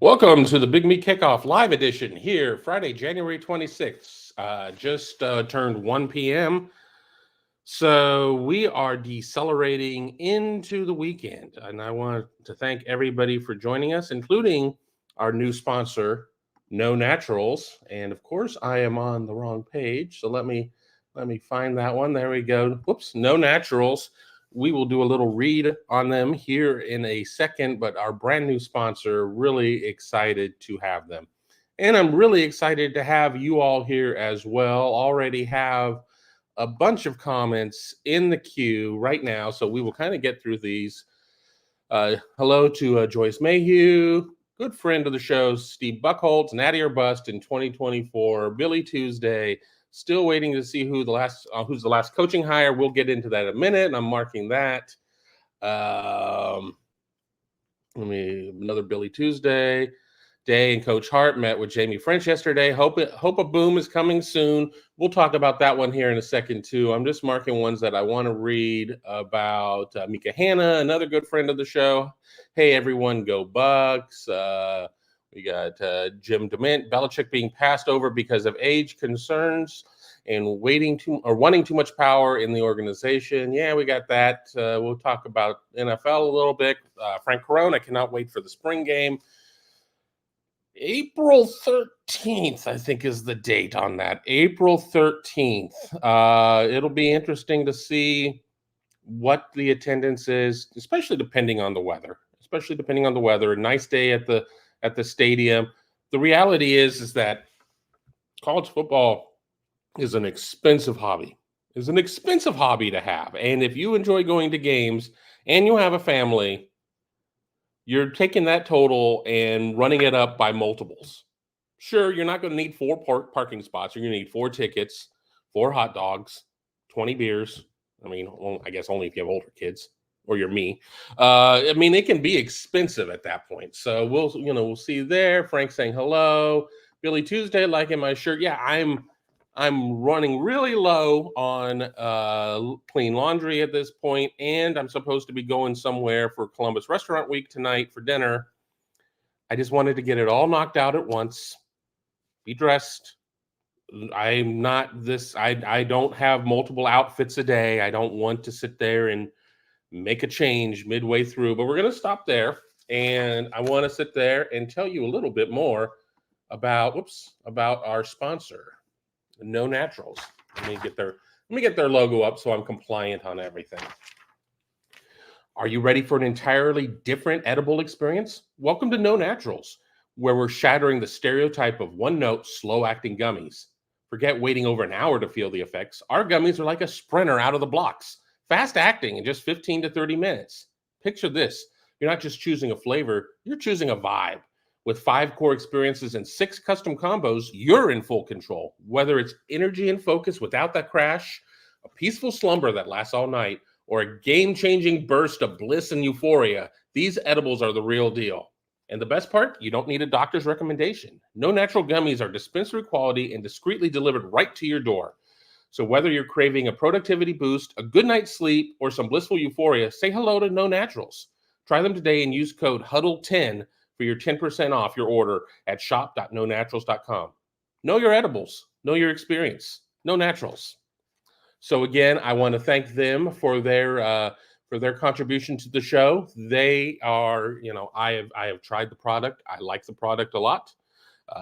Welcome to the Big Me Kickoff live edition here, Friday, January 26th. Just turned 1 p.m. So we are decelerating into the weekend. And I want to thank everybody for joining us, including our new sponsor, No Naturals. And of course, I am on the wrong page. So let me find that one. There we go. Whoops, No Naturals. We will do a little read on them here in a second, but our brand new sponsor, really excited to have them. And I'm really excited to have you all here as well. Already have a bunch of comments in the queue right now, so we will kind of get through these. Hello to Joyce Mayhew, good friend of the show, Steve Buckholz, Natty or Bust in 2024, Billy Tuesday. Still waiting to see who's the last coaching hire. We'll get into that in a minute. I'm marking that. Another Billy Tuesday. Day and Coach Hart met with Jamie French yesterday. Hope a boom is coming soon. We'll talk about that one here in a second too. I'm just marking ones that I want to read about. Mika Hanna, another good friend of the show. Hey everyone, go Bucks. We got Jim Dement, Belichick being passed over because of age concerns and wanting too much power in the organization. Yeah, we got that. We'll talk about NFL a little bit. Frank Corona cannot wait for the spring game. April 13th, I think, is the date on that. April 13th. It'll be interesting to see what the attendance is, especially depending on the weather. A nice day at the stadium. The reality is that college football is an expensive hobby. To have. And if you enjoy going to games and you have a family, you're taking that total and running it up by multiples. Sure, you're not going to need 4 parking spots. You're going to need 4 tickets, 4 hot dogs, 20 beers. I guess only if you have older kids or you're me. It can be expensive at that point. So we'll see there. Frank saying hello. Billy Tuesday liking my shirt. Yeah, I'm running really low on clean laundry at this point, and I'm supposed to be going somewhere for Columbus Restaurant Week tonight for dinner. I just wanted to get it all knocked out at once. Be dressed. I don't have multiple outfits a day. I don't want to sit there and make a change midway through, but we're going to stop there. And I want to sit there and tell you a little bit more about our sponsor, No Naturals. Let me get their logo up so I'm compliant on everything. Are you ready for an entirely different edible experience? Welcome to No Naturals, where we're shattering the stereotype of one-note, slow-acting gummies. Forget waiting over an hour to feel the effects. Our gummies are like a sprinter out of the blocks, fast-acting in just 15 to 30 minutes. Picture this. You're not just choosing a flavor, you're choosing a vibe. With 5 core experiences and 6 custom combos, you're in full control. Whether it's energy and focus without that crash, a peaceful slumber that lasts all night, or a game-changing burst of bliss and euphoria, these edibles are the real deal. And the best part, you don't need a doctor's recommendation. No Natural gummies are dispensary quality and discreetly delivered right to your door. So whether you're craving a productivity boost, a good night's sleep, or some blissful euphoria, say hello to No Naturals. Try them today and use code HUDDLE10 for your 10% off your order at shop.nonaturals.com. Know your edibles. Know your experience. No Naturals. So again, I want to thank them for their contribution to the show. They are, I have tried the product. I like the product a lot.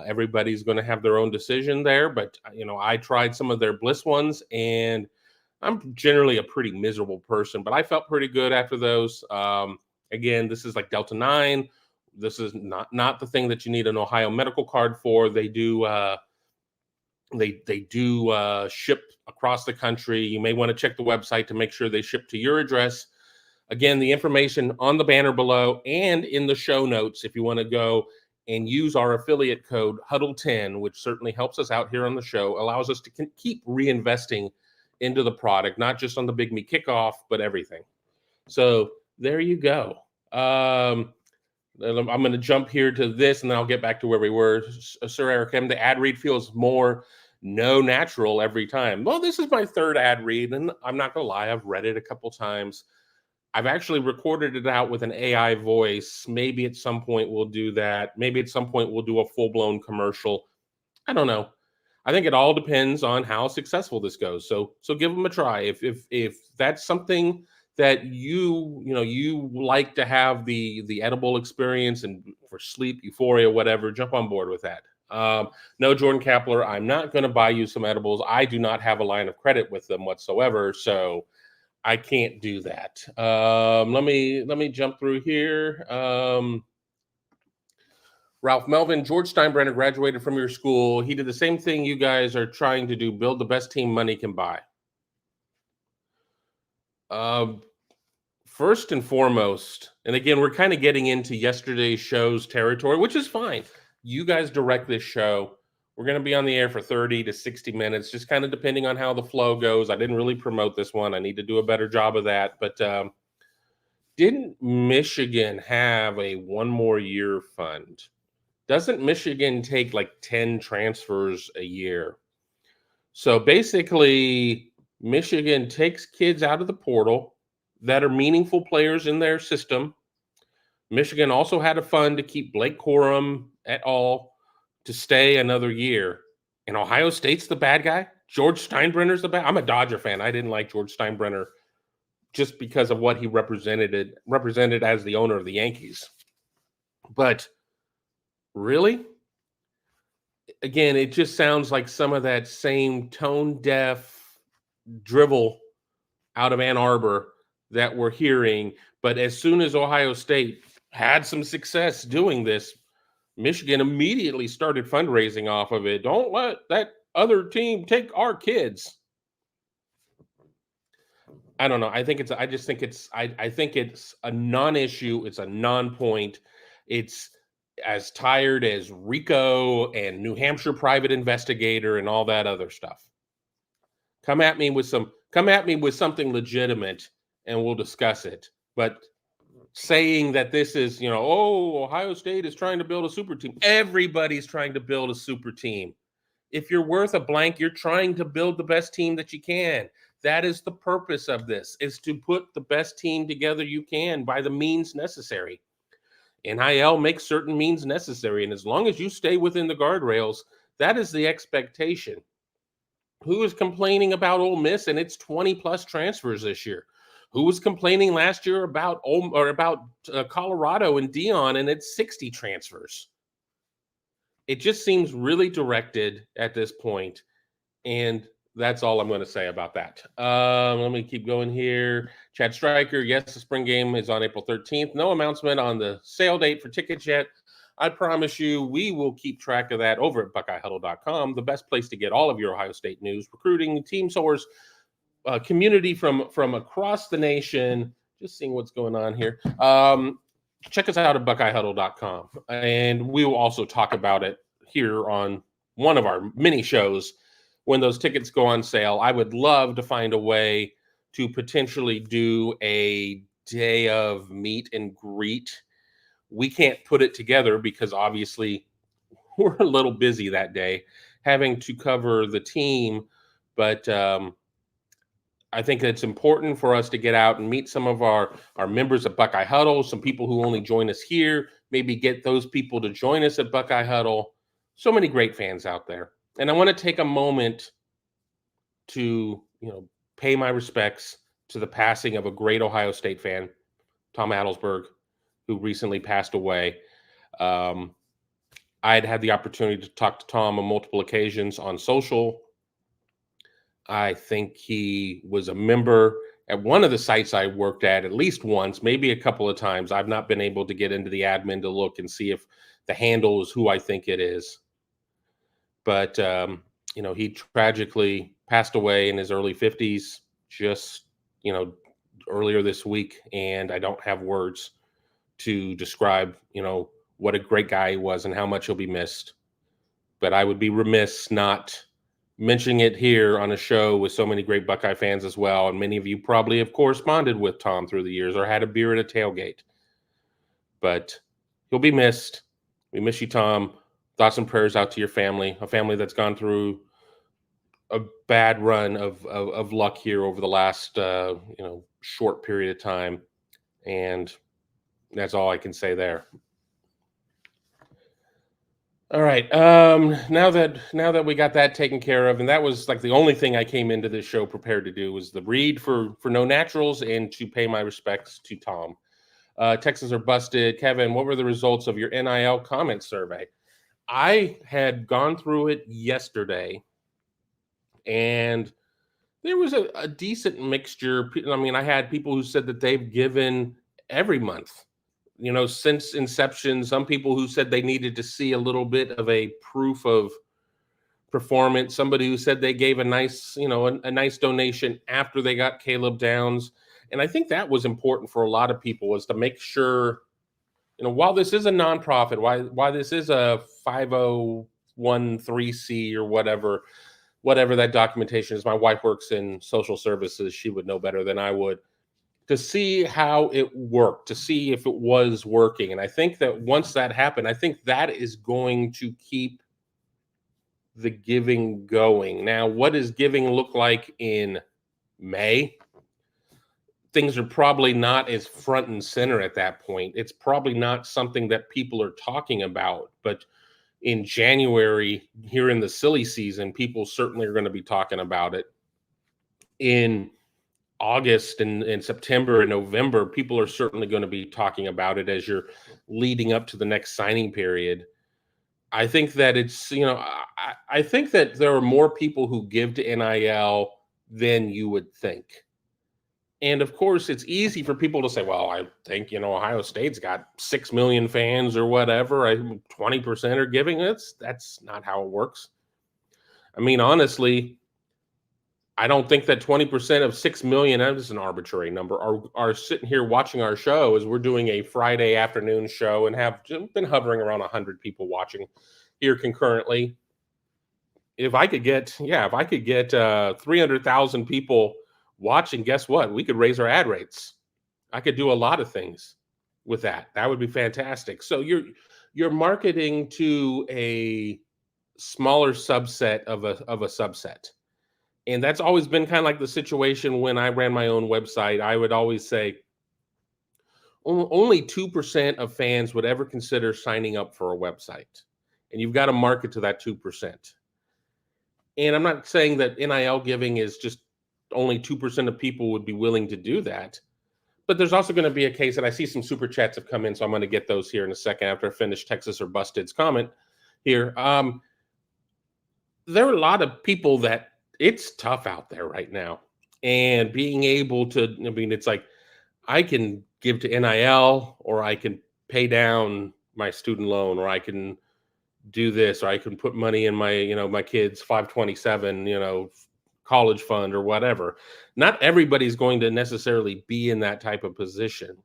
Everybody's going to have their own decision there, but I tried some of their Bliss ones, and I'm generally a pretty miserable person, but I felt pretty good after those. Again, this is like Delta 9. This is not the thing that you need an Ohio medical card for. They do ship across the country. You may want to check the website to make sure they ship to your address. Again, the information on the banner below and in the show notes if you want to go and use our affiliate code HUDDLE10, which certainly helps us out here on the show, allows us to keep reinvesting into the product, not just on the Big Me Kickoff, but everything. So there you go. I'm going to jump here to this, and then I'll get back to where we were. Sir Eric M., the ad read feels more No Natural every time. Well, this is my 3rd ad read, and I'm not going to lie, I've read it a couple times. I've actually recorded it out with an AI voice. Maybe at some point we'll do that. Maybe at some point we'll do a full-blown commercial. I don't know. I think it all depends on how successful this goes. So give them a try. If that's something that you like to have the edible experience and for sleep, euphoria, whatever, jump on board with that. No, Jordan Kapler, I'm not going to buy you some edibles. I do not have a line of credit with them whatsoever, so I can't do that. Let me jump through here. Ralph Melvin, George Steinbrenner graduated from your school. He did the same thing you guys are trying to do, build the best team money can buy. First and foremost, and again, we're kind of getting into yesterday's show's territory, which is fine. You guys direct this show. We're going to be on the air for 30 to 60 minutes, just kind of depending on how the flow goes. I didn't really promote this one. I need to do a better job of that. But didn't Michigan have a one more year fund? Doesn't Michigan take like 10 transfers a year? So basically, Michigan takes kids out of the portal that are meaningful players in their system. Michigan also had a fund to keep Blake Corum et al. To stay another year. And Ohio State's the bad guy? George Steinbrenner's the bad? I'm a Dodger fan. I didn't like George Steinbrenner just because of what he represented as the owner of the Yankees. But really? Again, it just sounds like some of that same tone-deaf drivel out of Ann Arbor that we're hearing. But as soon as Ohio State had some success doing this, Michigan immediately started fundraising off of it. Don't let that other team take our kids. I don't know. I think it's a non-issue. It's a non-point. It's as tired as Rico and New Hampshire private investigator and all that other stuff. Come at me with something legitimate and we'll discuss it. But saying that this is, Ohio State is trying to build a super team. Everybody's trying to build a super team. If you're worth a blank, you're trying to build the best team that you can. That is the purpose of this, is to put the best team together you can by the means necessary. NIL makes certain means necessary, and as long as you stay within the guardrails, that is the expectation. Who is complaining about Ole Miss and its 20-plus transfers this year? Who was complaining last year about Colorado and Dion and its 60 transfers? It just seems really directed at this point, and that's all I'm going to say about that. Let me keep going here. Chad Stryker, yes, the spring game is on April 13th. No announcement on the sale date for tickets yet. I promise you we will keep track of that over at BuckeyeHuddle.com, the best place to get all of your Ohio State news, recruiting, team source, community from across the nation. Just seeing what's going on here. Check us out at BuckeyeHuddle.com, and we will also talk about it here on one of our mini shows when those tickets go on sale. I would love to find a way to potentially do a day of meet and greet. We can't put it together because obviously we're a little busy that day having to cover the team, but I think it's important for us to get out and meet some of our members at Buckeye Huddle, some people who only join us here, maybe get those people to join us at Buckeye Huddle. So many great fans out there. And I want to take a moment to, pay my respects to the passing of a great Ohio State fan, Tom Adelsberg, who recently passed away. I had had the opportunity to talk to Tom on multiple occasions on social. I think he was a member at one of the sites I worked at least once, maybe a couple of times. I've not been able to get into the admin to look and see if the handle is who I think it is. But, he tragically passed away in his early 50s just, earlier this week. And I don't have words to describe, what a great guy he was and how much he'll be missed. But I would be remiss not mentioning it here on a show with so many great Buckeye fans as well. And many of you probably have corresponded with Tom through the years or had a beer at a tailgate. But he'll be missed. We miss you, Tom. Thoughts and prayers out to your family, a family that's gone through a bad run of luck here over the last, short period of time. And that's all I can say there. All right. Now that we got that taken care of, and that was like the only thing I came into this show prepared to do was the read for No Naturals and to pay my respects to Tom. Texans are busted. Kevin, what were the results of your NIL comment survey? I had gone through it yesterday, and there was a decent mixture. I mean, I had people who said that they've given every month, since inception. Some people who said they needed to see a little bit of a proof of performance. Somebody who said they gave a nice, a nice donation after they got Caleb Downs. And I think that was important for a lot of people, was to make sure, while this is a nonprofit, why this is a 5013C or whatever that documentation is. My wife works in social services. She would know better than I would. To see how it worked, to see if it was working. And I think that once that happened, I think that is going to keep the giving going. Now, what does giving look like in May? Things are probably not as front and center at that point. It's probably not something that people are talking about. But in January, here in the silly season, people certainly are going to be talking about it. In August and September and November, people are certainly going to be talking about it as you're leading up to the next signing period. I think that it's, I think that there are more people who give to NIL than you would think. And of course, it's easy for people to say, well, I think, Ohio State's got 6 million fans or whatever. 20% are giving. That's not how it works. I mean, honestly, I don't think that 20% of 6 million, that is an arbitrary number, are sitting here watching our show as we're doing a Friday afternoon show and have been hovering around 100 people watching here concurrently. If I could get 300,000 people watching, guess what? We could raise our ad rates. I could do a lot of things with that. That would be fantastic. So you're marketing to a smaller subset of a subset. And that's always been kind of like the situation when I ran my own website. I would always say only 2% of fans would ever consider signing up for a website. And you've got to market to that 2%. And I'm not saying that NIL giving is just only 2% of people would be willing to do that. But there's also going to be a case, and I see some super chats have come in, so I'm going to get those here in a second after I finish Texas or Busted's comment here. There are a lot of people that it's tough out there right now. And being able to, it's like I can give to NIL, or I can pay down my student loan, or I can do this, or I can put money in my, my kids' 527, college fund or whatever. Not everybody's going to necessarily be in that type of position.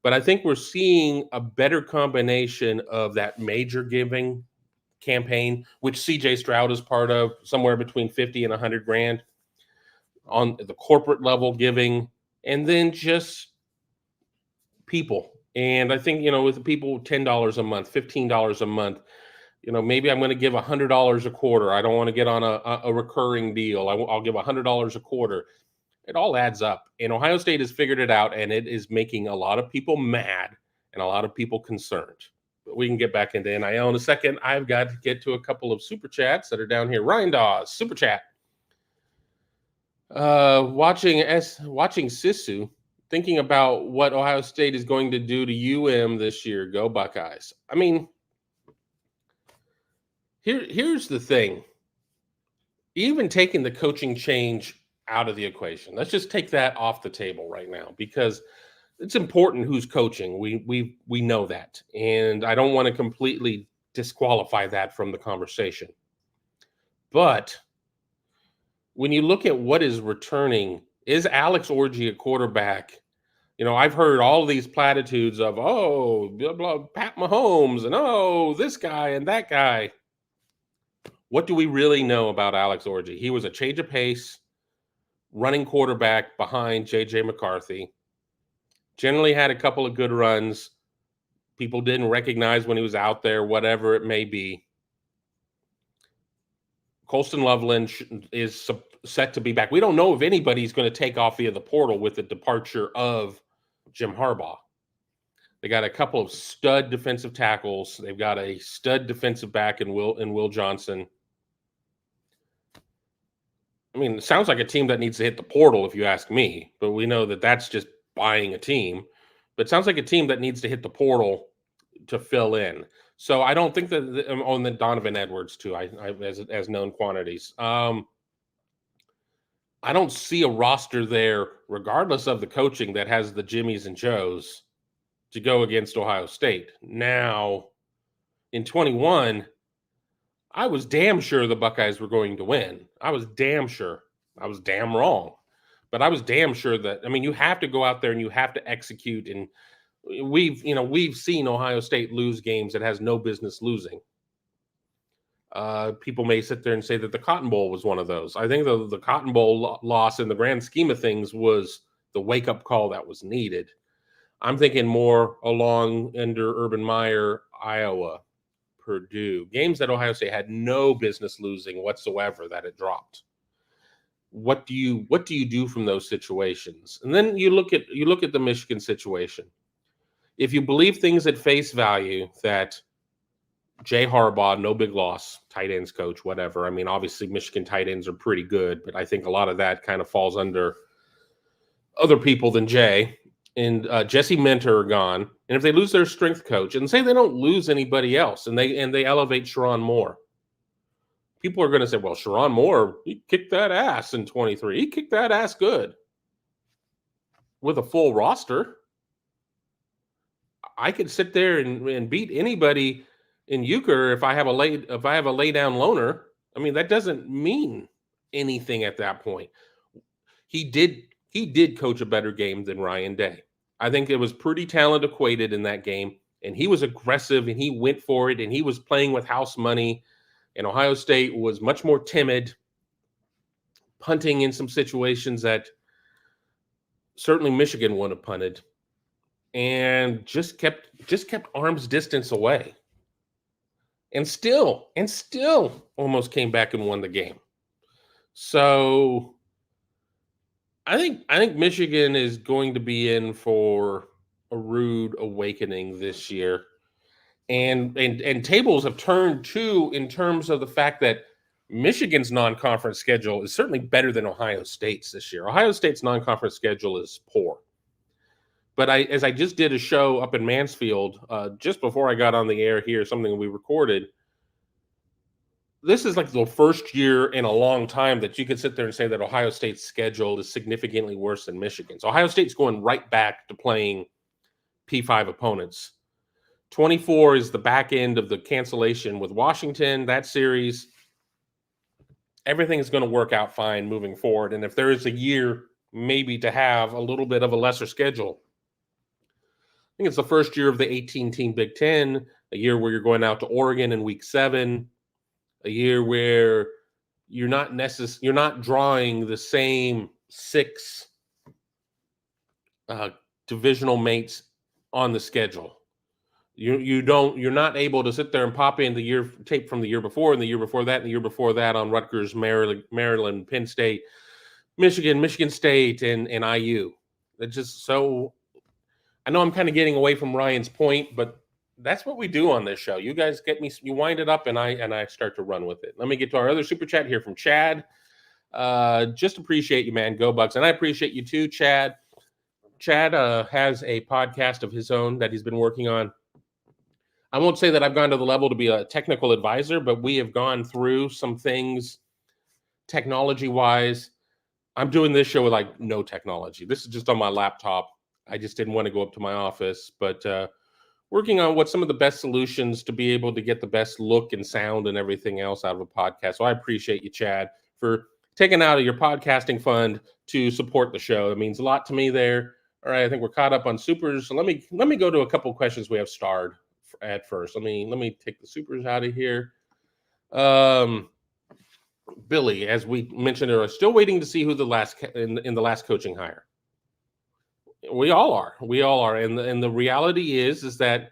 But I think we're seeing a better combination of that major giving campaign, which CJ Stroud is part of, somewhere between 50 and 100 grand on the corporate level giving, and then just people. And I think, with the people, $10 a month, $15 a month, maybe I'm going to give $100 a quarter. I don't want to get on a recurring deal. I'll give $100 a quarter. It all adds up. And Ohio State has figured it out, and it is making a lot of people mad and a lot of people concerned. But we can get back into NIL in a second. I've got to get to a couple of super chats that are down here. Ryan Dawes, super chat. Watching Sisu, thinking about what Ohio State is going to do to UM this year. Go Buckeyes. I mean, here's the thing. Even taking the coaching change out of the equation, let's just take that off the table right now, because it's important who's coaching. We know that, and I don't want to completely disqualify that from the conversation. But when you look at what is returning, is Alex Orji a quarterback? I've heard all of these platitudes of, oh, blah, blah, Pat Mahomes, and this guy and that guy. What do we really know about Alex Orji? He was a change of pace running quarterback behind J.J. McCarthy. Generally had a couple of good runs. People didn't recognize when he was out there, whatever it may be. Colston Loveland is set to be back. We don't know if anybody's going to take off via the portal with the departure of Jim Harbaugh. They got a couple of stud defensive tackles. They've got a stud defensive back in Will Johnson. I mean, it sounds like a team that needs to hit the portal, if you ask me. But we know that that's just buying a team. But it sounds like a team that needs to hit the portal to fill in. So I don't think that on the Donovan Edwards too, as known quantities. I don't see a roster there, regardless of the coaching, that has the Jimmies and Joes to go against Ohio State. Now, in 21, I was damn sure the Buckeyes were going to win. I was damn sure. I was damn wrong. But I was damn sure that, I mean, you have to go out there and you have to execute. And we've seen Ohio State lose games it has no business losing. People may sit there and say that the Cotton Bowl was one of those. I think the Cotton Bowl loss in the grand scheme of things was the wake-up call that was needed. I'm thinking more along under Urban Meyer, Iowa, Purdue, games that Ohio State had no business losing whatsoever that it dropped. What do you do from those situations? And then you look at the Michigan situation. If you believe things at face value that Jay Harbaugh, no big loss, tight ends coach, whatever. I mean, obviously Michigan tight ends are pretty good, but I think a lot of that kind of falls under other people than Jay. And Jesse Minter are gone. And if they lose their strength coach, and say they don't lose anybody else, and they elevate Sharon Moore, people are going to say, well, Sharon Moore, he kicked that ass in 23. He kicked that ass good. With a full roster, I could sit there and beat anybody in Euchre if I have a lay down loner. I mean, that doesn't mean anything at that point. He did coach a better game than Ryan Day. I think it was pretty talent equated in that game, and he was aggressive and he went for it and he was playing with house money. And Ohio State was much more timid, punting in some situations that certainly Michigan wouldn't have punted, and just kept arm's distance away. And still almost came back and won the game. So I think Michigan is going to be in for a rude awakening this year. And tables have turned too in terms of the fact that Michigan's non-conference schedule is certainly better than Ohio State's this year. Ohio State's non-conference schedule is poor. But as I just did a show up in Mansfield, just before I got on the air here, something we recorded, this is like the first year in a long time that you could sit there and say that Ohio State's schedule is significantly worse than Michigan's. Ohio State's going right back to playing P5 opponents. 24 is the back end of the cancellation with Washington, that series. Everything is going to work out fine moving forward. And if there is a year maybe to have a little bit of a lesser schedule, I think it's the first year of the 18-team Big Ten, a year where you're going out to Oregon in week 7, a year where you're not drawing the same 6 divisional mates on the schedule. You're not able to sit there and pop in the tape from the year before and the year before that and the year before that on Rutgers, Maryland, Penn State, Michigan State, and IU. It's just so. I know I'm kind of getting away from Ryan's point, but that's what we do on this show. You guys you wind it up, and I start to run with it. Let me get to our other super chat here from Chad. Just appreciate you, man. Go Bucks, and I appreciate you too, Chad. Chad has a podcast of his own that he's been working on. I won't say that I've gone to the level to be a technical advisor, but we have gone through some things technology-wise. I'm doing this show with like no technology. This is just on my laptop. I just didn't want to go up to my office, but working on what some of the best solutions to be able to get the best look and sound and everything else out of a podcast. So I appreciate you, Chad, for taking out of your podcasting fund to support the show. It means a lot to me there. All right, I think we're caught up on supers. So let me go to a couple of questions we have starred at first. Let me take the supers out of here. Billy, as we mentioned earlier, still waiting to see who the last in the last coaching hire. We all are. And the reality is that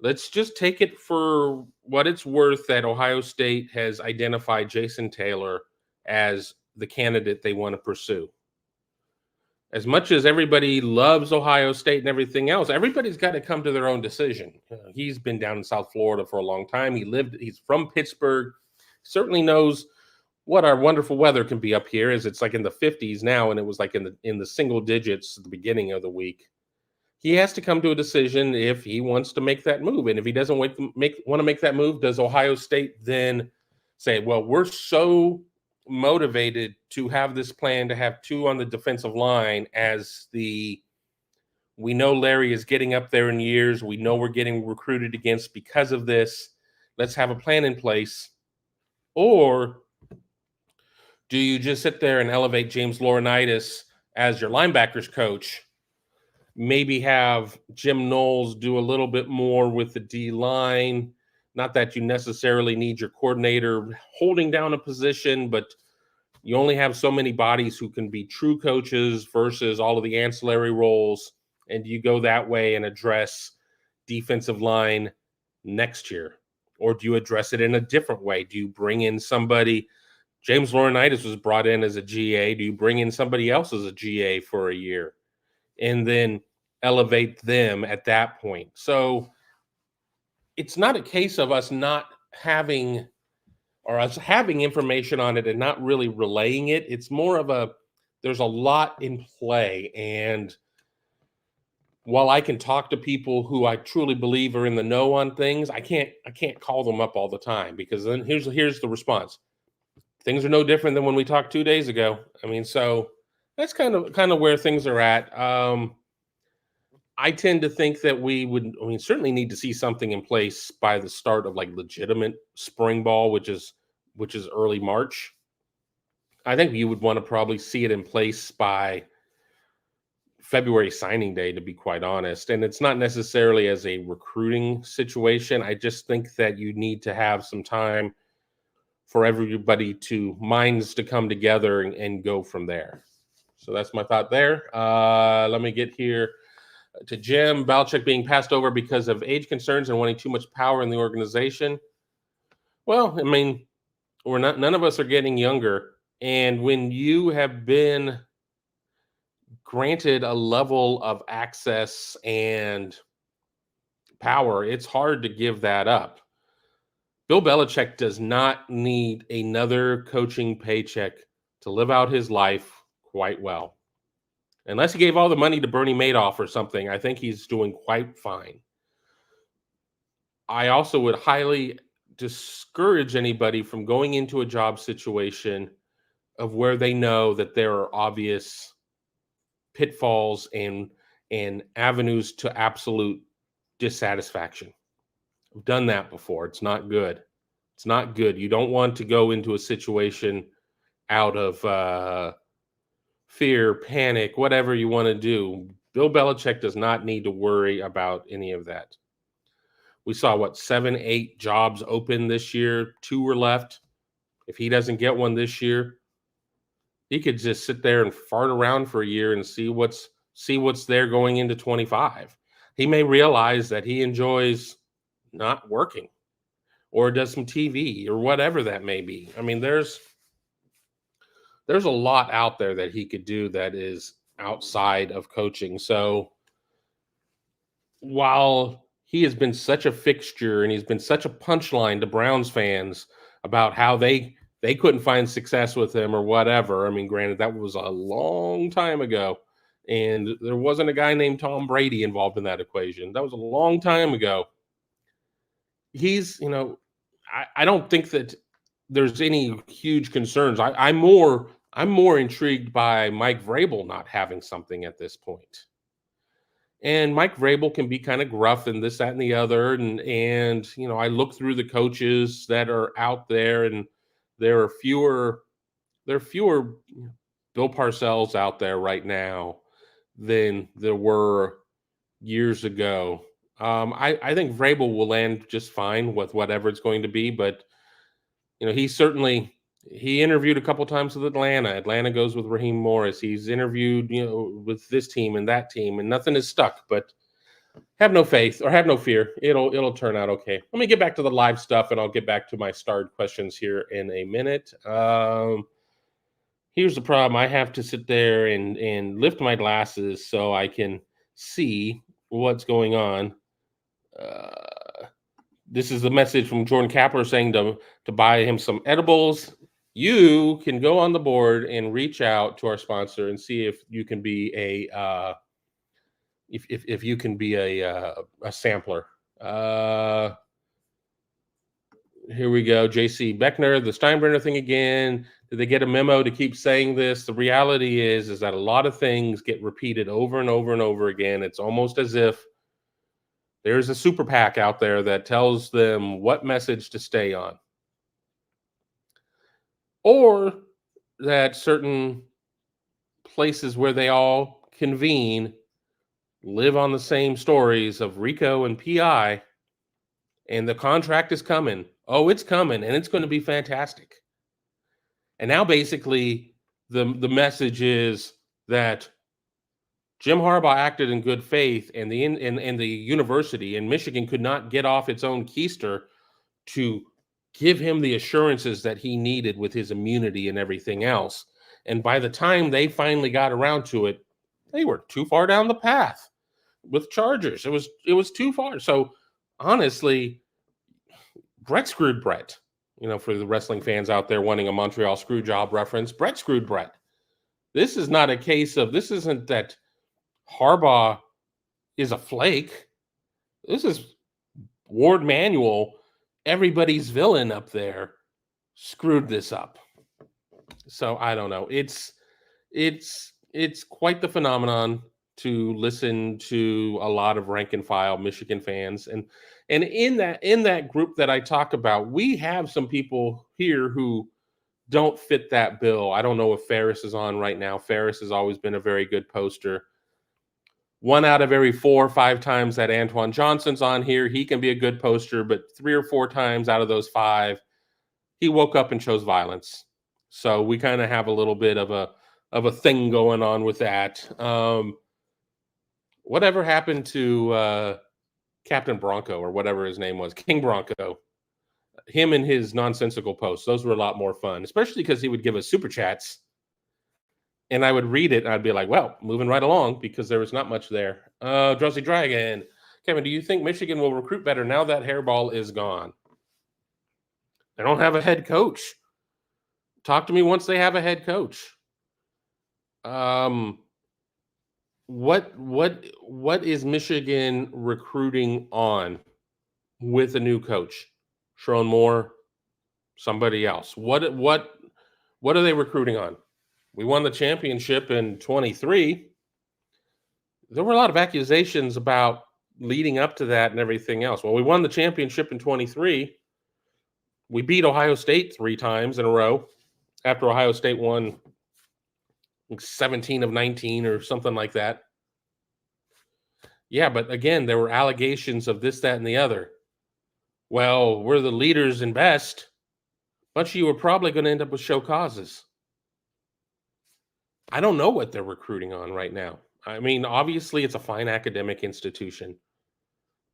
let's just take it for what it's worth that Ohio State has identified Jason Taylor as the candidate they want to pursue. as much as everybody loves Ohio State and everything else, everybody's got to come to their own decision. He's been down in South Florida for a long time. He's from Pittsburgh, certainly knows what our wonderful weather can be up here. As it's like in the 50s now, and it was like in the single digits at the beginning of the week. He has to come to a decision if he wants to make that move. And if he doesn't want to make that move, does Ohio State then say, well, we're so motivated to have this plan to have two on the defensive line we know Larry is getting up there in years. We know we're getting recruited against because of this. Let's have a plan in place. Or do you just sit there and elevate James Laurinaitis as your linebackers coach? Maybe have Jim Knowles do a little bit more with the D-line. Not that you necessarily need your coordinator holding down a position, but you only have so many bodies who can be true coaches versus all of the ancillary roles. And do you go that way and address defensive line next year? Or do you address it in a different way? Do you bring in somebody? James Laurinaitis was brought in as a GA. Do you bring in somebody else as a GA for a year and then elevate them at that point? So it's not a case of us not having or us having information on it and not really relaying it. It's more of there's a lot in play. And while I can talk to people who I truly believe are in the know on things, I can't call them up all the time, because then here's the response. Things are no different than when we talked 2 days ago. I mean, so that's kind of where things are at. I tend to think that we certainly need to see something in place by the start of like legitimate spring ball, which is early March. I think you would want to probably see it in place by February signing day, to be quite honest. And it's not necessarily as a recruiting situation. I just think that you need to have some time for everybody minds to come together and go from there. So that's my thought there. Let me get here to Jim. Belichick being passed over because of age concerns and wanting too much power in the organization. Well, I mean, none of us are getting younger. And when you have been granted a level of access and power, it's hard to give that up. Bill Belichick does not need another coaching paycheck to live out his life quite well. Unless he gave all the money to Bernie Madoff or something, I think he's doing quite fine. I also would highly discourage anybody from going into a job situation of where they know that there are obvious pitfalls and avenues to absolute dissatisfaction. I've done that before. It's not good. It's not good. You don't want to go into a situation out of fear, panic, whatever you want to do. Bill Belichick does not need to worry about any of that. We saw 7, 8 jobs open this year. 2 were left. If he doesn't get one this year, he could just sit there and fart around for a year and see what's there going into 25. He may realize that he enjoys not working or does some TV or whatever that may be. I mean, there's a lot out there that he could do that is outside of coaching. So while he has been such a fixture and he's been such a punchline to Browns fans about how they couldn't find success with him or whatever. I mean, granted, that was a long time ago, and there wasn't a guy named Tom Brady involved in that equation. That was a long time ago. He's, I don't think that there's any huge concerns. I'm more intrigued by Mike Vrabel not having something at this point. And Mike Vrabel can be kind of gruff and this, that, and the other. And I look through the coaches that are out there, and there are fewer Bill Parcells out there right now than there were years ago. I think Vrabel will land just fine with whatever it's going to be, but he interviewed a couple times with Atlanta. Atlanta goes with Raheem Morris. He's interviewed, with this team and that team, and nothing is stuck. But have no faith or have no fear. It'll turn out okay. Let me get back to the live stuff, and I'll get back to my starred questions here in a minute. Here's the problem. I have to sit there and lift my glasses so I can see what's going on. This is a message from Jordan Kapler saying to buy him some edibles. You can go on the board and reach out to our sponsor and see if you can be if you can be a sampler. Here we go. JC Beckner, the Steinbrenner thing again. Did they get a memo to keep saying this? The reality is that a lot of things get repeated over and over and over again. It's almost as if there's a super PAC out there that tells them what message to stay on. Or that certain places where they all convene live on the same stories of Rico and PI, and the contract is coming. Oh, it's coming, and it's going to be fantastic. And now basically the message is that Jim Harbaugh acted in good faith, and the university in Michigan could not get off its own keister to give him the assurances that he needed with his immunity and everything else. And by the time they finally got around to it, they were too far down the path with Chargers. It was too far. So honestly, Brett screwed Brett. You know, for the wrestling fans out there wanting a Montreal screw job reference, Brett screwed Brett. This is not a case of, this isn't that Harbaugh is a flake. This is Ward Manuel, everybody's villain up there, screwed this up. So I don't know. It's quite the phenomenon to listen to a lot of rank and file Michigan fans, and in that group that I talk about, we have some people here who don't fit that bill. I don't know if Ferris is on right now. Ferris has always been a very good poster. 1 out of every 4 or 5 times that Antoine Johnson's on here, he can be a good poster, but 3 or 4 times out of those 5, he woke up and chose violence. So we kind of have a little bit of a thing going on with that. Whatever happened to Captain Bronco, or whatever his name was, King Bronco? Him and his nonsensical posts, those were a lot more fun, especially because he would give us super chats. And I would read it, and I'd be like, well, moving right along, because there was not much there. Drowsy Dragon. Kevin, do you think Michigan will recruit better now that Hairball is gone? They don't have a head coach. Talk to me once they have a head coach. What is Michigan recruiting on with a new coach? Sharon Moore, somebody else. What are they recruiting on? We won the championship in 23. There were a lot of accusations about leading up to that and everything else. Well, we won the championship in 23. We beat Ohio State 3 times in a row after Ohio State won 17 of 19 or something like that. Yeah, but again, there were allegations of this, that, and the other. Well, we're the leaders and best. But you were probably going to end up with show causes. I don't know what they're recruiting on right now. I mean, obviously, it's a fine academic institution.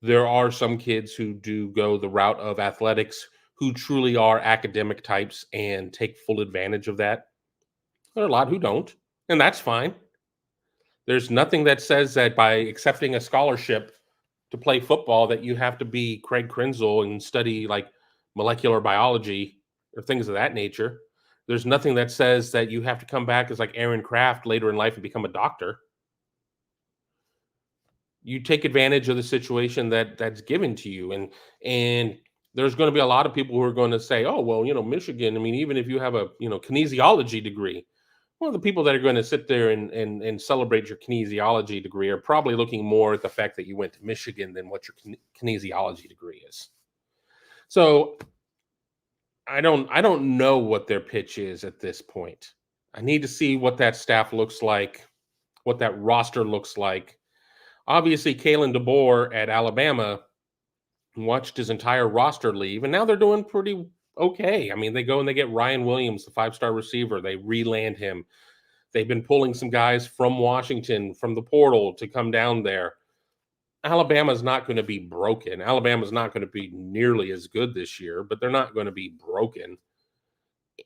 There are some kids who do go the route of athletics who truly are academic types and take full advantage of that. There are a lot who don't, and that's fine. There's nothing that says that by accepting a scholarship to play football that you have to be Craig Krenzel and study like molecular biology or things of that nature. There's nothing that says that you have to come back as like Aaron Kraft later in life and become a doctor. You take advantage of the situation that's given to you. And there's going to be a lot of people who are going to say, oh, well, you know, Michigan, I mean, even if you have a, you know, kinesiology degree, well, the people that are going to sit there and celebrate your kinesiology degree are probably looking more at the fact that you went to Michigan than what your kinesiology degree is. So I don't know what their pitch is at this point. I need to see what that staff looks like, what that roster looks like. Obviously, Kalen DeBoer at Alabama watched his entire roster leave, and now they're doing pretty okay. I mean, they go and they get Ryan Williams, the 5-star receiver. They re-land him. They've been pulling some guys from Washington, from the portal, to come down there. Alabama's not going to be broken. Alabama's not going to be nearly as good this year, but they're not going to be broken.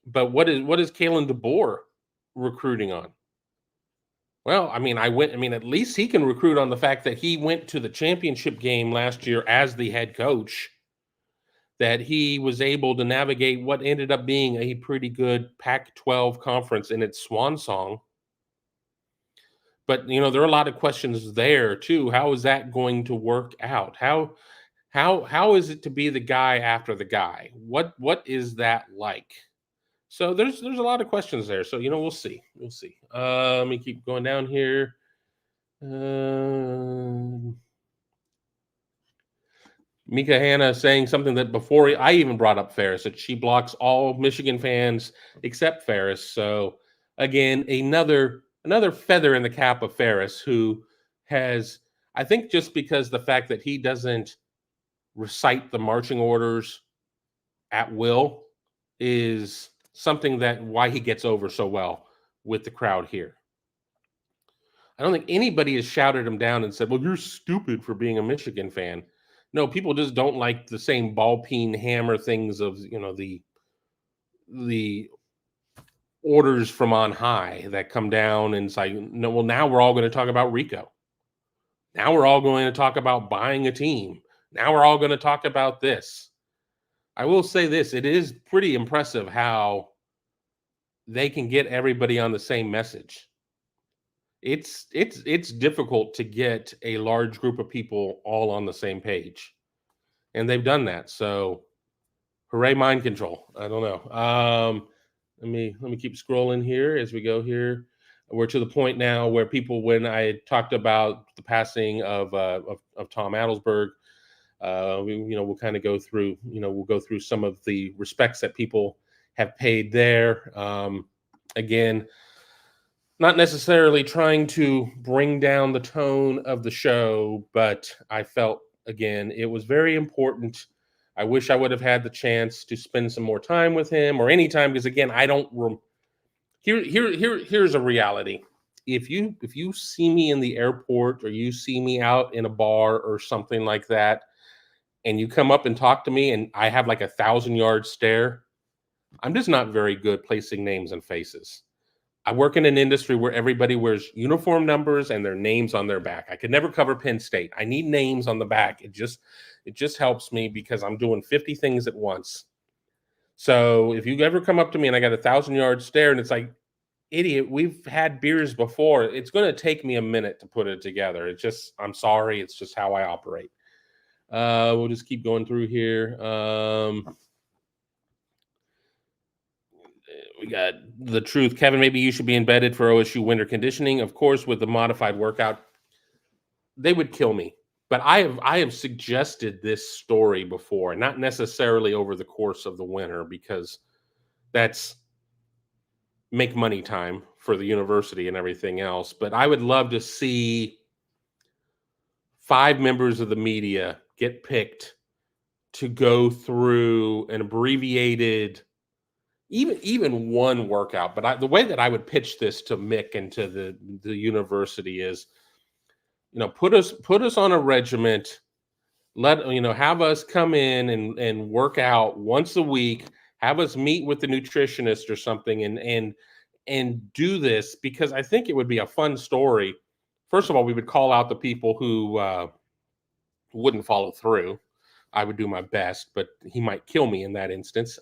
But what is Kalen DeBoer recruiting on? Well, at least he can recruit on the fact that he went to the championship game last year as the head coach, that he was able to navigate what ended up being a pretty good Pac-12 conference in its swan song. But, there are a lot of questions there too. How is that going to work out? How is it to be the guy after the guy? What is that like? So there's a lot of questions there. So we'll see. We'll see. Let me keep going down here. Mika Hanna saying something that before I even brought up Ferris, that she blocks all Michigan fans except Ferris. So again, another feather in the cap of Ferris, who has, I think, just because the fact that he doesn't recite the marching orders at will is something that why he gets over so well with the crowd here. I don't think anybody has shouted him down and said, well, you're stupid for being a Michigan fan. No, people just don't like the same ball peen hammer things of, the orders from on high that come down and say, no, well, now we're all going to talk about Rico. Now we're all going to talk about buying a team. Now we're all going to talk about this. I will say this, it is pretty impressive how they can get everybody on the same message. It's difficult to get a large group of people all on the same page, and they've done that. So, hooray, mind control. I don't know. Let me keep scrolling here as we go here. We're to the point now where people, when I talked about the passing of Tom Adelsberg, we'll kind of go through, we'll go through some of the respects that people have paid there. Again, not necessarily trying to bring down the tone of the show, but I felt, again, it was very important. I wish I would have had the chance to spend some more time with him, or any time, because again, I don't. Here's a reality. If you see me in the airport, or you see me out in a bar or something like that, and you come up and talk to me, and I have like 1,000-yard stare, I'm just not very good placing names and faces. I work in an industry where everybody wears uniform numbers and their names on their back. I could never cover Penn State. I need names on the back. It just helps me because I'm doing 50 things at once. So if you ever come up to me and I got 1,000-yard stare and it's like, idiot, we've had beers before, it's going to take me a minute to put it together. I'm sorry. It's just how I operate. We'll just keep going through here. We got the truth. Kevin, maybe you should be embedded for OSU winter conditioning. Of course, with the modified workout, they would kill me. But I have suggested this story before, not necessarily over the course of the winter, because that's make money time for the university and everything else. But I would love to see 5 members of the media get picked to go through an abbreviated, even one workout. But the way that I would pitch this to Mick and to the university is, put us on a regiment. Have us come in and work out once a week. Have us meet with the nutritionist or something, and do this, because I think it would be a fun story. First of all, we would call out the people who wouldn't follow through. I would do my best, but he might kill me in that instance.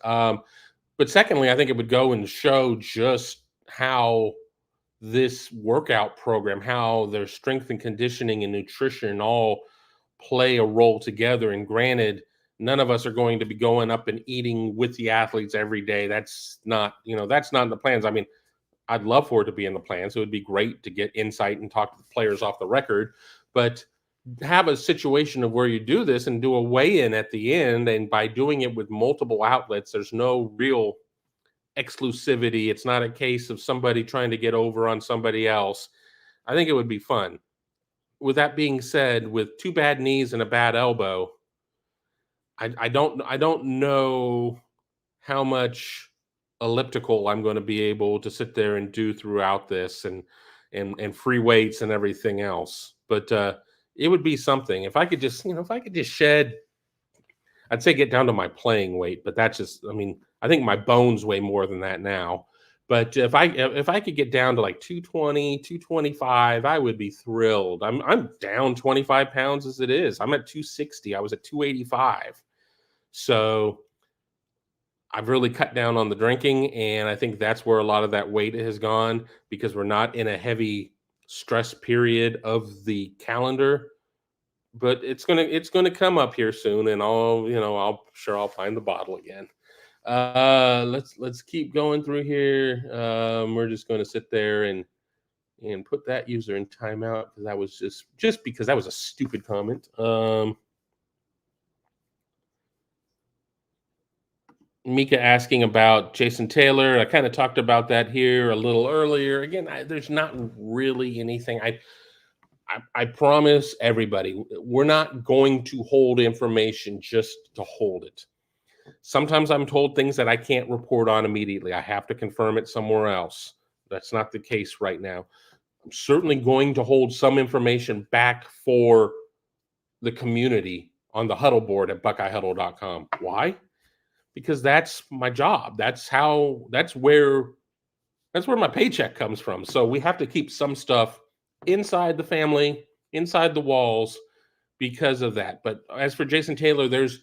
But secondly, I think it would go and show just how this workout program, how their strength and conditioning and nutrition all play a role together. And granted, none of us are going to be going up and eating with the athletes every day. That's not in the plans. I mean, I'd love for it to be in the plans. It would be great to get insight and talk to the players off the record, but have a situation of where you do this and do a weigh-in at the end. And by doing it with multiple outlets, there's no real exclusivity. It's not a case of somebody trying to get over on somebody else. I think it would be fun. With that being said, with 2 bad knees and a bad elbow, I don't know how much elliptical I'm going to be able to sit there and do throughout this, and free weights and everything else. But it would be something if I could just, shed, I'd say get down to my playing weight, but that's just, I think my bones weigh more than that now. But if I could get down to like 220, 225, I would be thrilled. I'm down 25 pounds as it is. I'm at 260. I was at 285. So I've really cut down on the drinking, and I think that's where a lot of that weight has gone because we're not in a heavy stress period of the calendar. But it's gonna come up here soon, and I'll find the bottle again. Let's keep going through here. We're just going to sit there and put that user in timeout because that was just because that was a stupid comment. Mika asking about Jason Taylor. I kind of talked about that here a little earlier. Again, there's not really anything. I promise everybody, we're not going to hold information just to hold it. Sometimes I'm told things that I can't report on immediately. I have to confirm it somewhere else. That's not the case right now. I'm certainly going to hold some information back for the community on the huddle board at buckeyehuddle.com. Why? Because that's my job. That's where my paycheck comes from. So we have to keep some stuff inside the family, inside the walls because of that. But as for Jason Taylor, there's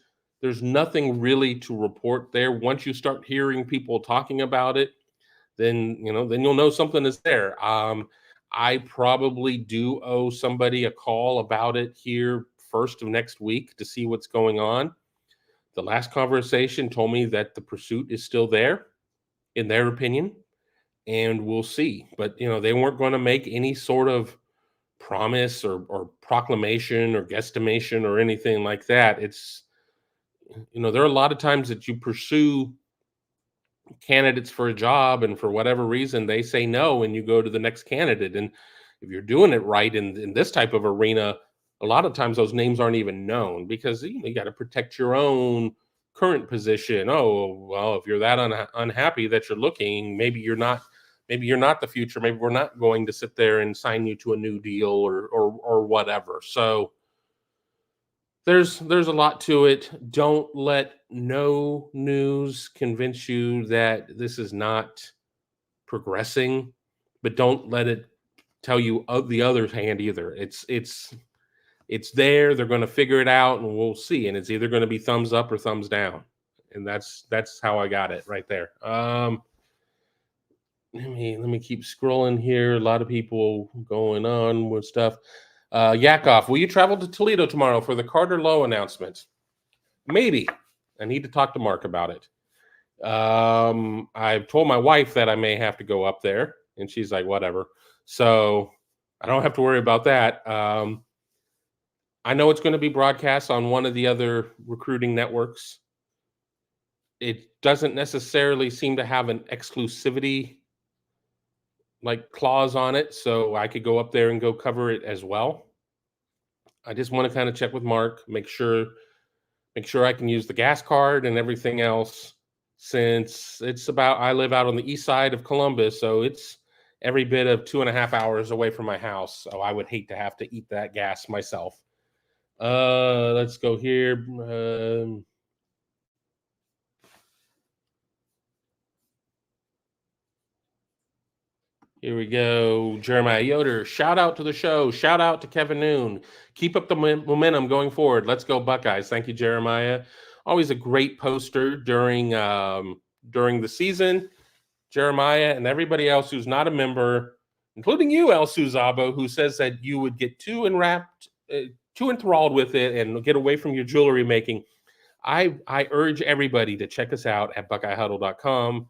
nothing really to report there. Once you start hearing people talking about it, then you'll know something is there. I probably do owe somebody a call about it here first of next week to see what's going on. The last conversation told me that the pursuit is still there, in their opinion, and we'll see. But they weren't going to make any sort of promise or proclamation or guesstimation or anything like that. There are a lot of times that you pursue candidates for a job and for whatever reason they say no and you go to the next candidate. And if you're doing it right in this type of arena, a lot of times those names aren't even known because you got to protect your own current position. Oh, well, if you're that unhappy that you're looking, maybe you're not the future. Maybe we're not going to sit there and sign you to a new deal or whatever. So there's a lot to it. Don't let no news convince you that this is not progressing, but don't let it tell you of the other hand either. It's there. They're going to figure it out, and we'll see. And it's either going to be thumbs up or thumbs down, and that's how I got it right there. Let me keep scrolling here. A lot of people going on with stuff. Yakov, will you travel to Toledo tomorrow for the Carter Lowe announcement? Maybe. I need to talk to Mark about it. I've told my wife that I may have to go up there, and she's like, whatever. So I don't have to worry about that. I know it's going to be broadcast on one of the other recruiting networks. It doesn't necessarily seem to have an exclusivity clause on it, so I could go up there and go cover it as well. I just want to kind of check with Mark, make sure I can use the gas card and everything else, since I live out on the east side of Columbus, so it's every bit of 2.5 hours away from my house. So I would hate to have to eat that gas myself. Let's go here. Here we go. Jeremiah Yoder, shout out to the show. Shout out to Kevin Noon. Keep up the momentum going forward. Let's go Buckeyes. Thank you, Jeremiah. Always a great poster during the season. Jeremiah and everybody else who's not a member, including you, El Suzabo, who says that you would get too enthralled with it and get away from your jewelry making. I urge everybody to check us out at BuckeyeHuddle.com.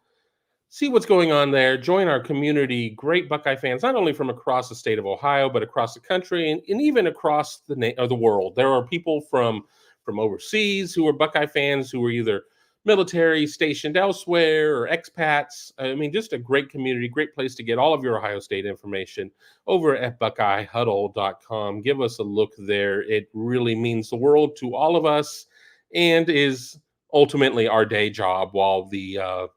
See what's going on there. Join our community. Great Buckeye fans, not only from across the state of Ohio, but across the country and even across the world. There are people from overseas who are Buckeye fans who are either military stationed elsewhere or expats. I mean, just a great community, great place to get all of your Ohio State information over at BuckeyeHuddle.com. Give us a look there. It really means the world to all of us and is ultimately our day job while they're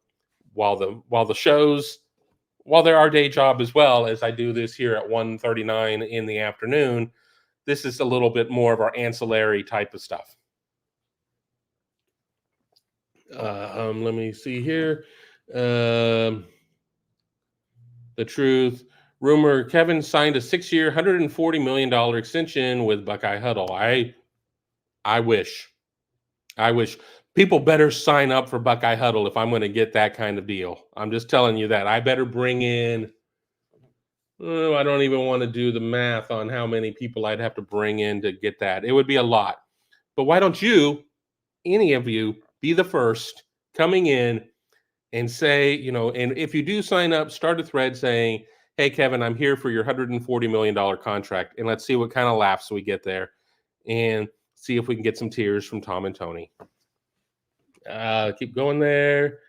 our day job as well. As I do this here at 1:39 in the afternoon, this is a little bit more of our ancillary type of stuff. Let me see here. The truth. Rumor: Kevin signed a 6-year, $140 million extension with Buckeye Huddle. I wish. I wish people better sign up for Buckeye Huddle if I'm going to get that kind of deal. I'm just telling you that. I better bring in, oh, I don't even want to do the math on how many people I'd have to bring in to get that. It would be a lot. But why don't you, any of you, be the first coming in and say, and if you do sign up, start a thread saying, hey, Kevin, I'm here for your $140 million contract. And let's see what kind of laughs we get there and see if we can get some tears from Tom and Tony. Keep going there.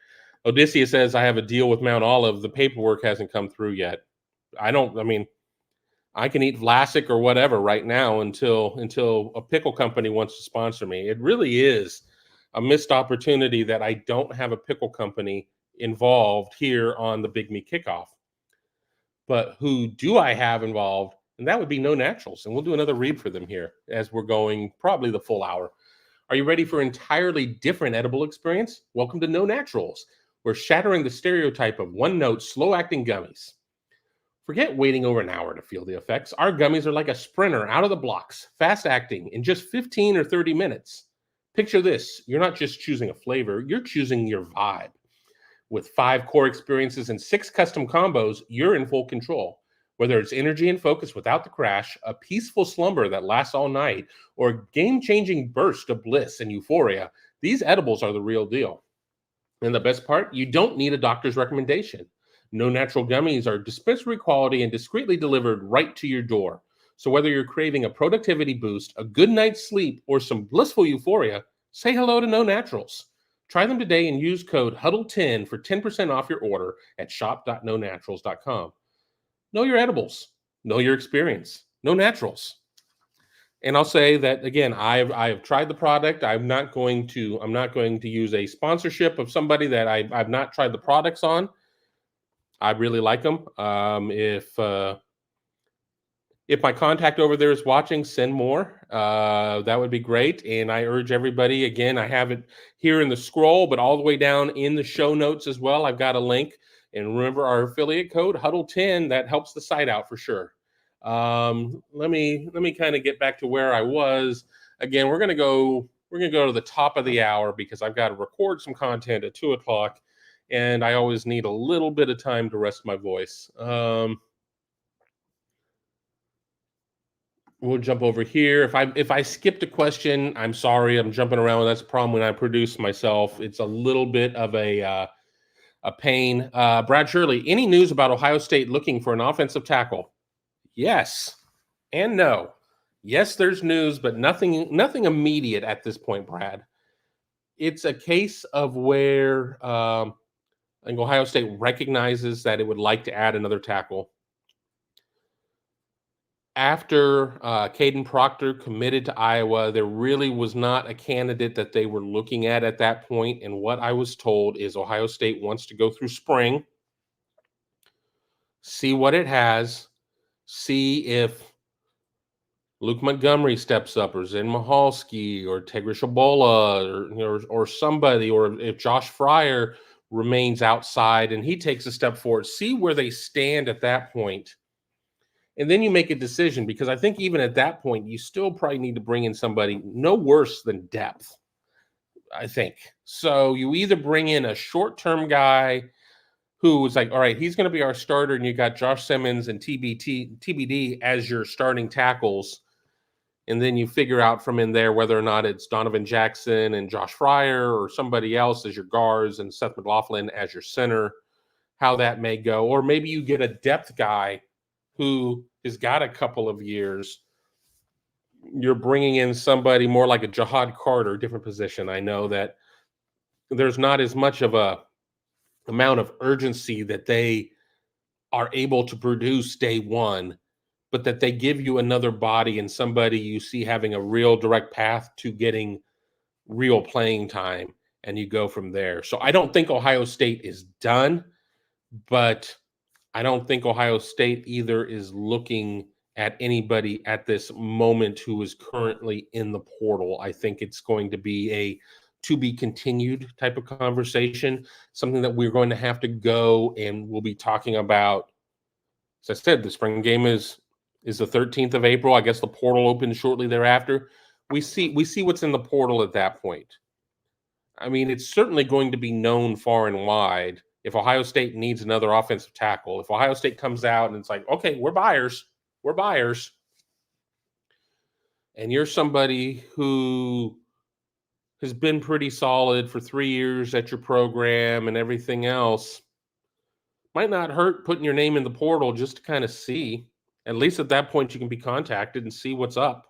Odysseus says, I have a deal with Mount Olive. The paperwork hasn't come through yet. I can eat Vlasic or whatever right now until a pickle company wants to sponsor me. It really is a missed opportunity that I don't have a pickle company involved here on the Big Me Kickoff. But who do I have involved? And that would be No Naturals. And we'll do another read for them here as we're going probably the full hour. Are you ready for an entirely different edible experience? Welcome to No Naturals. We're shattering the stereotype of one-note, slow-acting gummies. Forget waiting over an hour to feel the effects. Our gummies are like a sprinter out of the blocks, fast-acting in just 15 or 30 minutes. Picture this. You're not just choosing a flavor. You're choosing your vibe. With 5 core experiences and 6 custom combos, you're in full control. Whether it's energy and focus without the crash, a peaceful slumber that lasts all night, or a game-changing burst of bliss and euphoria, these edibles are the real deal. And the best part, you don't need a doctor's recommendation. No Natural gummies are dispensary quality and discreetly delivered right to your door. So whether you're craving a productivity boost, a good night's sleep, or some blissful euphoria, say hello to No Naturals. Try them today and use code HUDDLE10 for 10% off your order at shop.nonaturals.com. Know your edibles. Know your experience. No Naturals. And I'll say that again, I have tried the product. I'm not going to use a sponsorship of somebody that I've not tried the products on. I really like them. If my contact over there is watching, send more. That would be great. And I urge everybody, again, I have it here in the scroll, but all the way down in the show notes as well. I've got a link. And remember our affiliate code, HUDDLE10, that helps the site out for sure. Let me kind of get back to where I was. Again, we're gonna go to the top of the hour because I've got to record some content at 2:00, and I always need a little bit of time to rest my voice. We'll jump over here. If I skipped a question, I'm sorry. I'm jumping around. That's a problem when I produce myself. It's a little bit of a pain. Brad Shirley, any news about Ohio State looking for an offensive tackle? Yes and no. Yes, there's news, but nothing immediate at this point, Brad. It's a case of where I think Ohio State recognizes that it would like to add another tackle. After Caden Proctor committed to Iowa, there really was not a candidate that they were looking at that point. And what I was told is Ohio State wants to go through spring, see what it has, see if Luke Montgomery steps up, or Zen Mahalski, or Tegrish Ebola, or somebody, or if Josh Fryer remains outside and he takes a step forward. See where they stand at that point. And then you make a decision, because I think even at that point, you still probably need to bring in somebody no worse than depth, I think. So you either bring in a short-term guy who is like, all right, he's going to be our starter, and you got Josh Simmons and TBD as your starting tackles. And then you figure out from in there whether or not it's Donovan Jackson and Josh Fryer or somebody else as your guards and Seth McLaughlin as your center, how that may go. Or maybe you get a depth guy who has got a couple of years. You're bringing in somebody more like a Jahad Carter, different position. I know that there's not as much of a amount of urgency that they are able to produce day one, but that they give you another body and somebody you see having a real direct path to getting real playing time, and you go from there. So I don't think Ohio State is done, but I don't think Ohio State either is looking at anybody at this moment who is currently in the portal. I think it's going to be a to be continued type of conversation, something that we're going to have to go and we'll be talking about as I said, the spring game is the 13th of April. I guess the portal opens shortly thereafter. We see what's in the portal at that point. I mean, it's certainly going to be known far and wide if Ohio State needs another offensive tackle. If Ohio State comes out and it's like, okay, we're buyers, and you're somebody who has been pretty solid for 3 years at your program and everything else, might not hurt putting your name in the portal just to kind of see. At least at that point, you can be contacted and see what's up.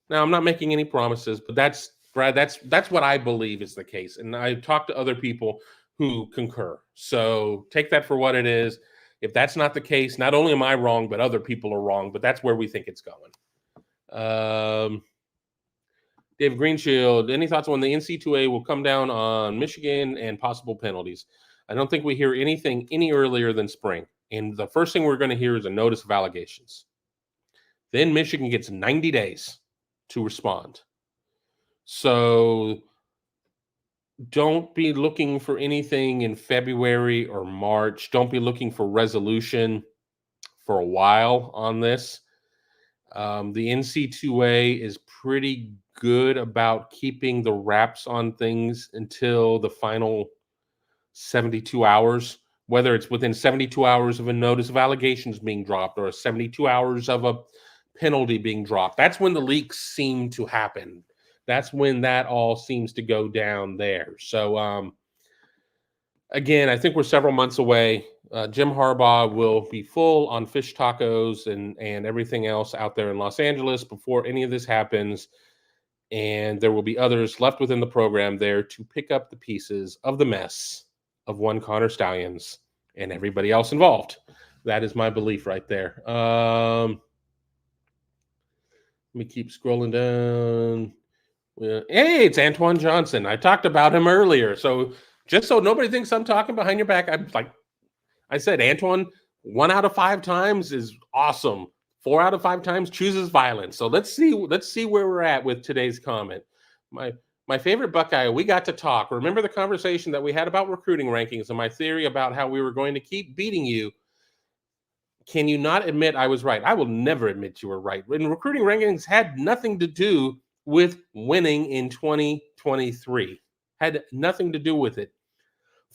Now, I'm not making any promises, but that's Brad. That's what I believe is the case, and I've talked to other people who concur. So take that for what it is. If that's not the case, not only am I wrong, but other people are wrong. But that's where we think it's going. David Greenshield, any thoughts on the NC2A will come down on Michigan and possible penalties? I don't think we hear anything any earlier than spring. And the first thing we're going to hear is a notice of allegations. Then Michigan gets 90 days to respond. So don't be looking for anything in February or March. Don't be looking for resolution for a while on this. The NC2A is pretty good about keeping the wraps on things until the final 72 hours, whether it's within 72 hours of a notice of allegations being dropped or 72 hours of a penalty being dropped. That's when the leaks seem to happen. That's when that all seems to go down there. So, again, I think we're several months away. Jim Harbaugh will be full on fish tacos and everything else out there in Los Angeles before any of this happens. And there will be others left within the program there to pick up the pieces of the mess of one Connor Stallions and everybody else involved. That is my belief right there. Let me keep scrolling down. Hey, it's Antoine Johnson. I talked about him earlier. So just so nobody thinks I'm talking behind your back, I'm like, I said, Antoine, 1 out of 5 times is awesome. 4 out of 5 times chooses violence. So let's see where we're at with today's comment. My favorite Buckeye, we got to talk. Remember the conversation that we had about recruiting rankings and my theory about how we were going to keep beating you. Can you not admit I was right? I will never admit you were right. And recruiting rankings had nothing to do with winning in 2023. Had nothing to do with it.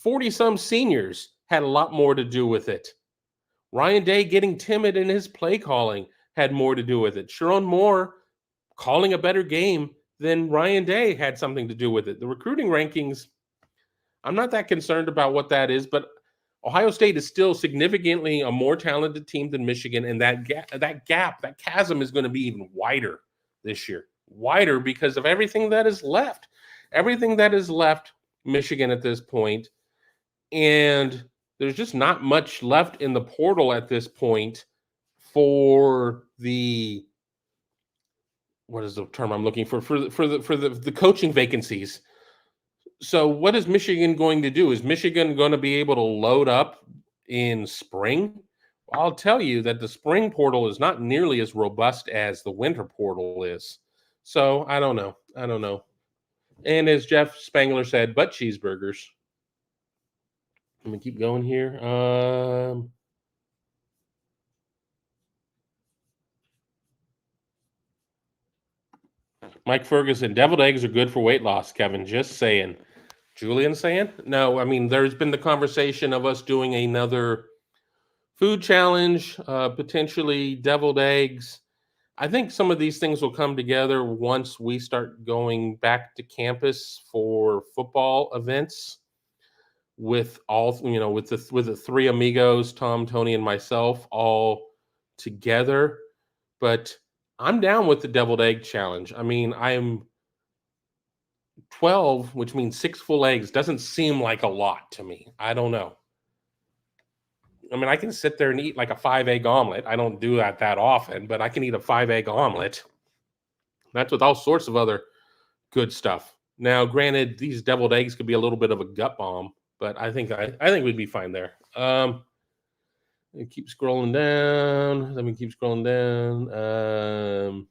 40-some seniors had a lot more to do with it. Ryan Day getting timid in his play calling had more to do with it. Sharon Moore calling a better game than Ryan Day had something to do with it. The recruiting rankings, I'm not that concerned about what that is, but Ohio State is still significantly a more talented team than Michigan, and that chasm is going to be even wider this year. Wider because of everything that is left. Everything that is left Michigan at this point. And there's just not much left in the portal at this point for the, what is the term I'm looking for the coaching vacancies. So what is Michigan going to do? Is Michigan going to be able to load up in spring? Well, I'll tell you that the spring portal is not nearly as robust as the winter portal is. So I don't know. And as Jeff Spangler said, but cheeseburgers. Let me keep going here. Mike Ferguson, deviled eggs are good for weight loss, Kevin. Just saying. Julian saying? No, I mean, there's been the conversation of us doing another food challenge, potentially deviled eggs. I think some of these things will come together once we start going back to campus for football events with all, with the 3 amigos, Tom, Tony, and myself all together. But I'm down with the deviled egg challenge. I mean, I'm 12, which means 6 full eggs. Doesn't seem like a lot to me. I don't know. I mean, I can sit there and eat like a 5-egg omelet. I don't do that often, but I can eat a 5-egg omelet. That's with all sorts of other good stuff. Now, granted, these deviled eggs could be a little bit of a gut bomb, but I think we'd be fine there. Keep scrolling down. Let me keep scrolling down.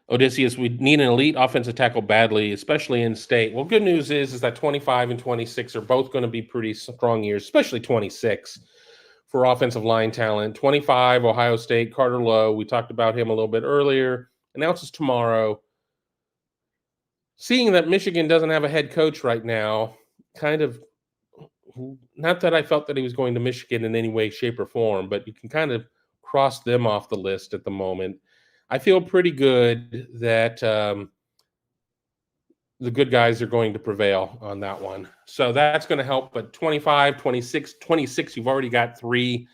Odysseus, we need an elite offensive tackle badly, especially in state. Well, good news is that 25 and 26 are both going to be pretty strong years, especially 26 for offensive line talent. 25, Ohio State, Carter Lowe. We talked about him a little bit earlier. Announces tomorrow. Seeing that Michigan doesn't have a head coach right now, kind of, not that I felt that he was going to Michigan in any way, shape, or form, but you can kind of cross them off the list at the moment. I feel pretty good that the good guys are going to prevail on that one. So that's going to help. But 25, 26, 26, you've already got 3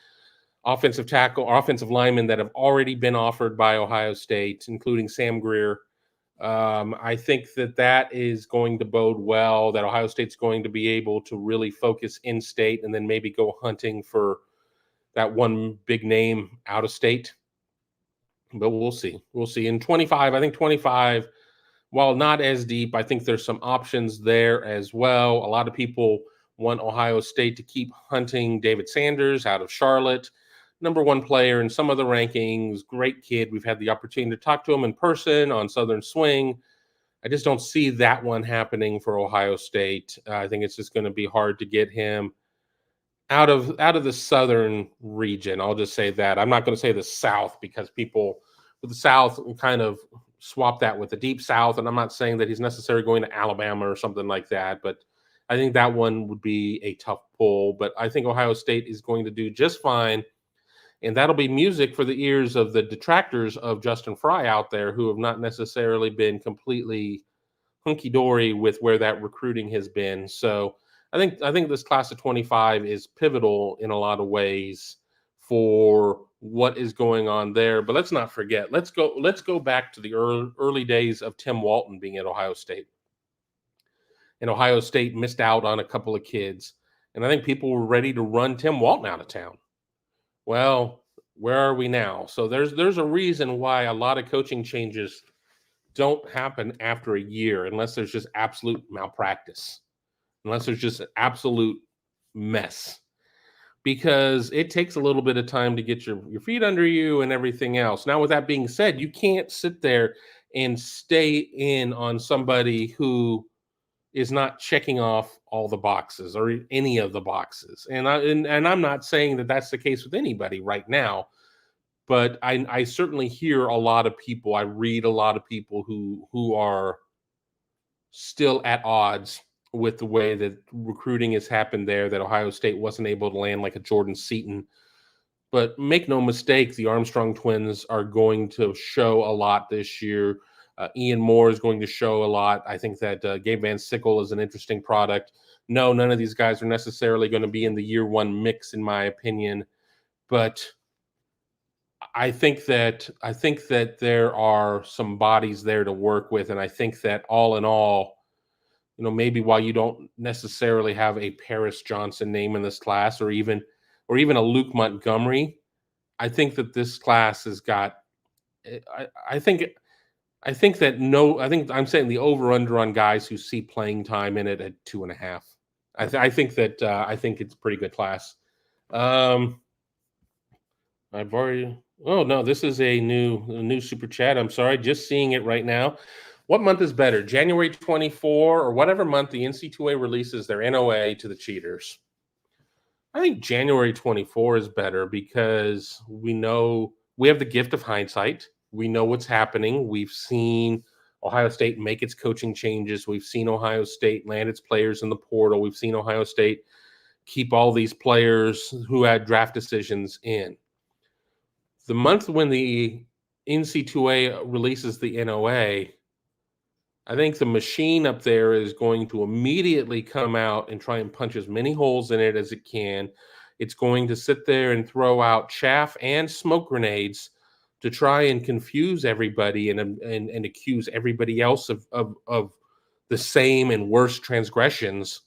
offensive tackle or offensive linemen that have already been offered by Ohio State, including Sam Greer. I think that is going to bode well, that Ohio State's going to be able to really focus in state and then maybe go hunting for that one big name out of state. But we'll see. We'll see. In 25, I think 25, while not as deep, I think there's some options there as well. A lot of people want Ohio State to keep hunting David Sanders out of Charlotte. Number 1 player in some of the rankings, great kid. We've had the opportunity to talk to him in person on Southern Swing. I just don't see that one happening for Ohio State. I think it's just going to be hard to get him out of the southern region. I'll just say that. I'm not going to say the South, because people with the South kind of swap that with the Deep South, and I'm not saying that he's necessarily going to Alabama or something like that, but I think that one would be a tough pull. But I think Ohio State is going to do just fine. And that'll be music for the ears of the detractors of Justin Fry out there, who have not necessarily been completely hunky-dory with where that recruiting has been. So I think this class of 25 is pivotal in a lot of ways for what is going on there. But let's not forget, let's go back to the early days of Tim Walton being at Ohio State. And Ohio State missed out on a couple of kids. And I think people were ready to run Tim Walton out of town. Well, where are we now? So there's a reason why a lot of coaching changes don't happen after a year, unless there's just absolute malpractice, unless there's just an absolute mess, because it takes a little bit of time to get your feet under you and everything else. Now, with that being said, you can't sit there and stay in on somebody who is not checking off all the boxes or any of the boxes. And I'm not saying that that's the case with anybody right now, but I certainly hear a lot of people. I read a lot of people who are still at odds with the way that recruiting has happened there, that Ohio State wasn't able to land like a Jordan Seaton. But make no mistake, the Armstrong twins are going to show a lot this year. Ian Moore is going to show a lot. I think that Gabe Van Sickle is an interesting product. No, none of these guys are necessarily going to be in the year 1 mix, in my opinion. But I think that there are some bodies there to work with, and I think that all in all, maybe while you don't necessarily have a Paris Johnson name in this class, or even a Luke Montgomery, I think that this class has got. I think I'm saying the over/under on guys who see playing time in it at 2.5. I think it's a pretty good class. I've already. Oh no, this is a new super chat. I'm sorry, just seeing it right now. What month is better, January 24 or whatever month the NC2A releases their NOA to the cheaters? I think January 24 is better, because we know we have the gift of hindsight. We know what's happening. We've seen Ohio State make its coaching changes. We've seen Ohio State land its players in the portal. We've seen Ohio State keep all these players who had draft decisions in. The month when the NC2A releases the NOA, I think the machine up there is going to immediately come out and try and punch as many holes in it as it can. It's going to sit there and throw out chaff and smoke grenades to try and confuse everybody and accuse everybody else of the same and worse transgressions.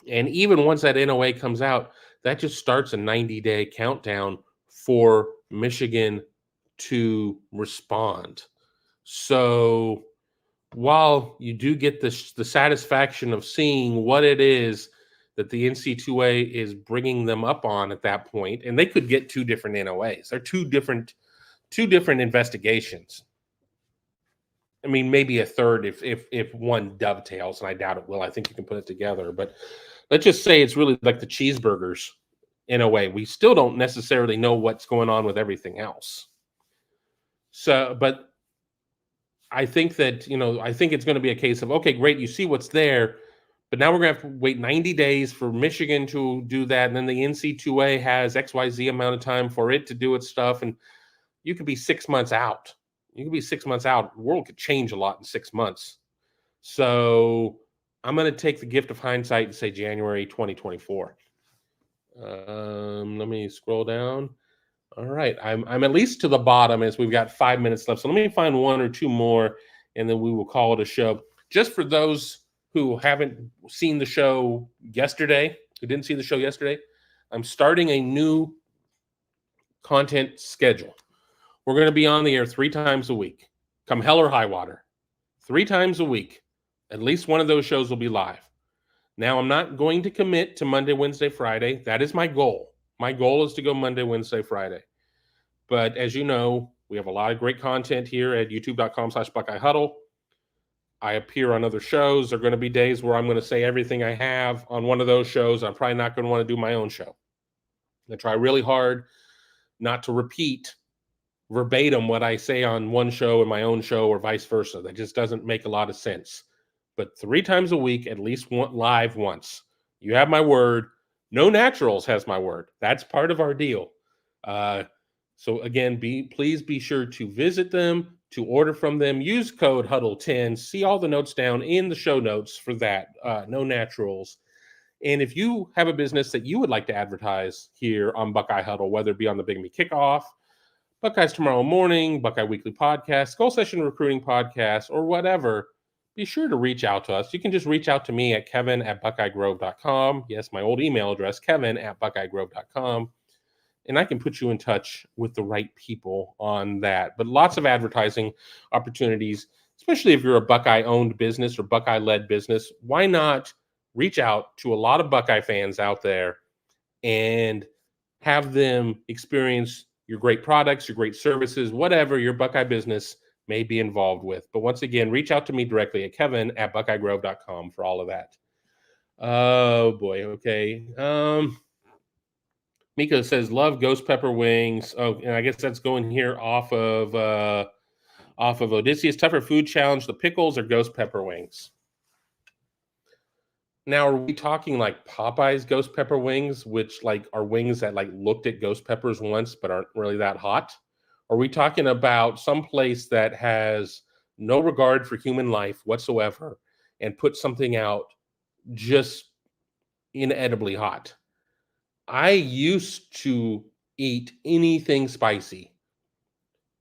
And even once that NOA comes out, that just starts a 90-day countdown for Michigan to respond. So while you do get the satisfaction of seeing what it is that the NC2A is bringing them up on at that point, and they could get 2 different NOAs. They're two different investigations. I mean, maybe a third if one dovetails, and I doubt it will. I think you can put it together. But let's just say it's really like the cheeseburgers in a way. We still don't necessarily know what's going on with everything else. So, but I think that, I think it's going to be a case of, okay, great, you see what's there, but now we're going to have to wait 90 days for Michigan to do that. And then the NC2A has XYZ amount of time for it to do its stuff. And you could be 6 months out. You could be 6 months out. The world could change a lot in 6 months. So I'm going to take the gift of hindsight and say January 2024. Let me scroll down. All right, I'm at least to the bottom as we've got 5 minutes left. So let me find one or two more, and then we will call it a show. Just for those who haven't seen the show yesterday, who didn't see the show yesterday, I'm starting a new content schedule. We're going to be on the air 3 times a week, come hell or high water. 3 times a week, at least one of those shows will be live. Now, I'm not going to commit to Monday, Wednesday, Friday. That is my goal. My goal is to go Monday, Wednesday, Friday. But as you know, we have a lot of great content here at youtube.com/Buckeye Huddle. I appear on other shows. There are going to be days where I'm going to say everything I have on one of those shows. I'm probably not going to want to do my own show. I'm going to try really hard not to repeat verbatim what I say on one show in my own show or vice versa. That just doesn't make a lot of sense. But 3 times a week, at least one live once. You have my word. No Naturals has my word. That's part of our deal. So again, please be sure to visit them, to order from them. Use code Huddle10. See all the notes down in the show notes for that. No Naturals. And if you have a business that you would like to advertise here on Buckeye Huddle, whether it be on the Big Me Kickoff, Buckeyes Tomorrow Morning, Buckeye Weekly Podcast, Goal Session Recruiting Podcast, or whatever, be sure to reach out to us. You can just reach out to me at kevin@buckeyegrove.com. Yes, my old email address, kevin@buckeyegrove.com. And I can put you in touch with the right people on that. But lots of advertising opportunities, especially if you're a Buckeye-owned business or Buckeye-led business. Why not reach out to a lot of Buckeye fans out there and have them experience your great products, your great services, whatever your Buckeye business may be involved with. But once again, reach out to me directly at kevin@buckeyegrove.com for all of that. Oh, boy. Okay. Miko says, love ghost pepper wings. Oh, and I guess that's going here off of Odysseus Tougher Food Challenge, the pickles or ghost pepper wings. Now, are we talking like Popeye's ghost pepper wings, which like are wings that like looked at ghost peppers once but aren't really that hot? Are we talking about some place that has no regard for human life whatsoever and put something out just inedibly hot? I used to eat anything spicy.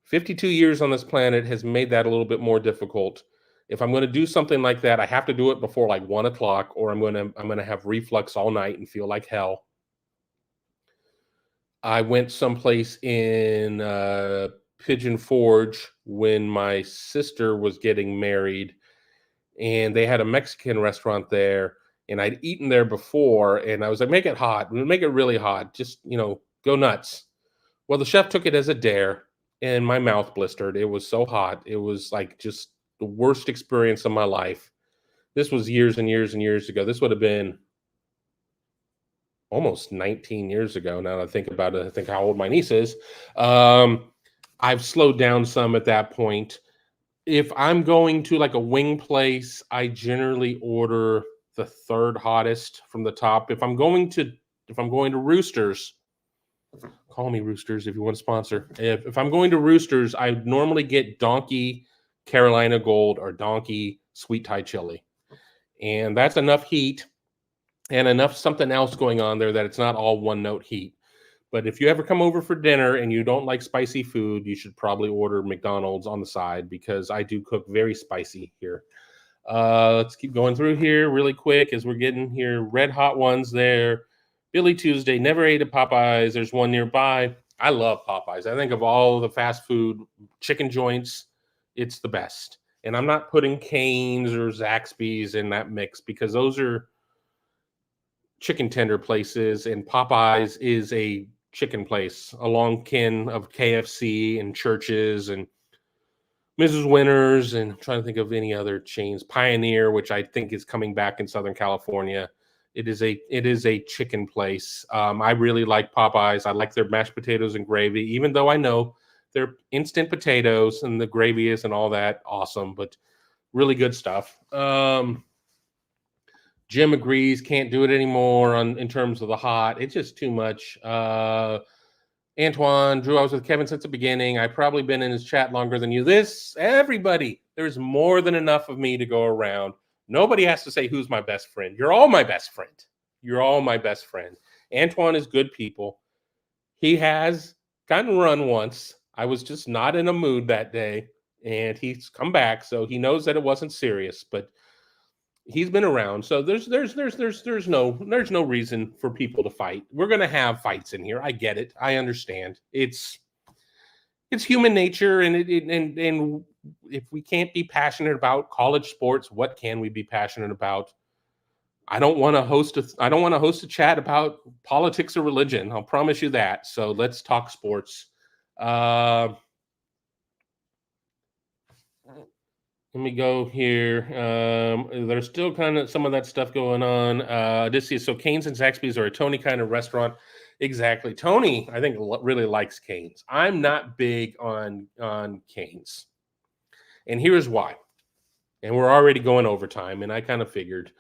52 years on this planet has made that a little bit more difficult. If I'm going to do something like that, I have to do it before like 1 o'clock, or I'm going to have reflux all night and feel like hell. I went someplace in Pigeon Forge when my sister was getting married, and they had a Mexican restaurant there, and I'd eaten there before, and I was like, make it hot, make it really hot, just, go nuts. Well, the chef took it as a dare, and my mouth blistered. It was so hot. It was like just the worst experience of my life. This was years and years and years ago. This would have been almost 19 years ago. Now that I think about it, I think how old my niece is. I've slowed down some at that point. If I'm going to like a wing place, I generally order the third hottest from the top. If I'm going to Roosters, call me Roosters if you want to sponsor. If I'm going to Roosters, I normally get Donkey Carolina Gold or Donkey Sweet Thai Chili. And that's enough heat and enough something else going on there that it's not all one note heat. But if you ever come over for dinner and you don't like spicy food, you should probably order McDonald's on the side, because I do cook very spicy here. Let's keep going through here really quick as we're getting here. Red hot ones there. Billy Tuesday, never ate at Popeyes. There's one nearby. I love Popeyes. I think of all the fast food chicken joints, it's the best. And I'm not putting Cane's or Zaxby's in that mix, because those are chicken tender places, and Popeyes is a chicken place, along kin of KFC and Church's and Mrs. Winters, and I'm trying to think of any other chains. Pioneer, which I think is coming back in Southern California. It is a chicken place. I really like Popeyes. I like their mashed potatoes and gravy, even though I know they're instant potatoes and the gravy isn't all that awesome, but really good stuff. Jim agrees, can't do it anymore in terms of the hot. It's just too much. Antoine, Drew, I was with Kevin since the beginning. I've probably been in his chat longer than you. Everybody, there's more than enough of me to go around. Nobody has to say who's my best friend. You're all my best friend. You're all my best friend. Antoine is good people. He has gotten run once. I was just not in a mood that day, and he's come back, so he knows that it wasn't serious, but he's been around. So there's no reason for people to fight. We're going to have fights in here. I get it. I understand. It's human nature, and and if we can't be passionate about college sports, what can we be passionate about? I don't want to host a chat about politics or religion. I'll promise you that. So let's talk sports. Let me go here. There's still kind of some of that stuff going on. So Canes and Zaxby's are a Tony kind of restaurant. Exactly. Tony, I think, really likes Canes. I'm not big on Canes. And here's why. And we're already going overtime, and I kind of figured.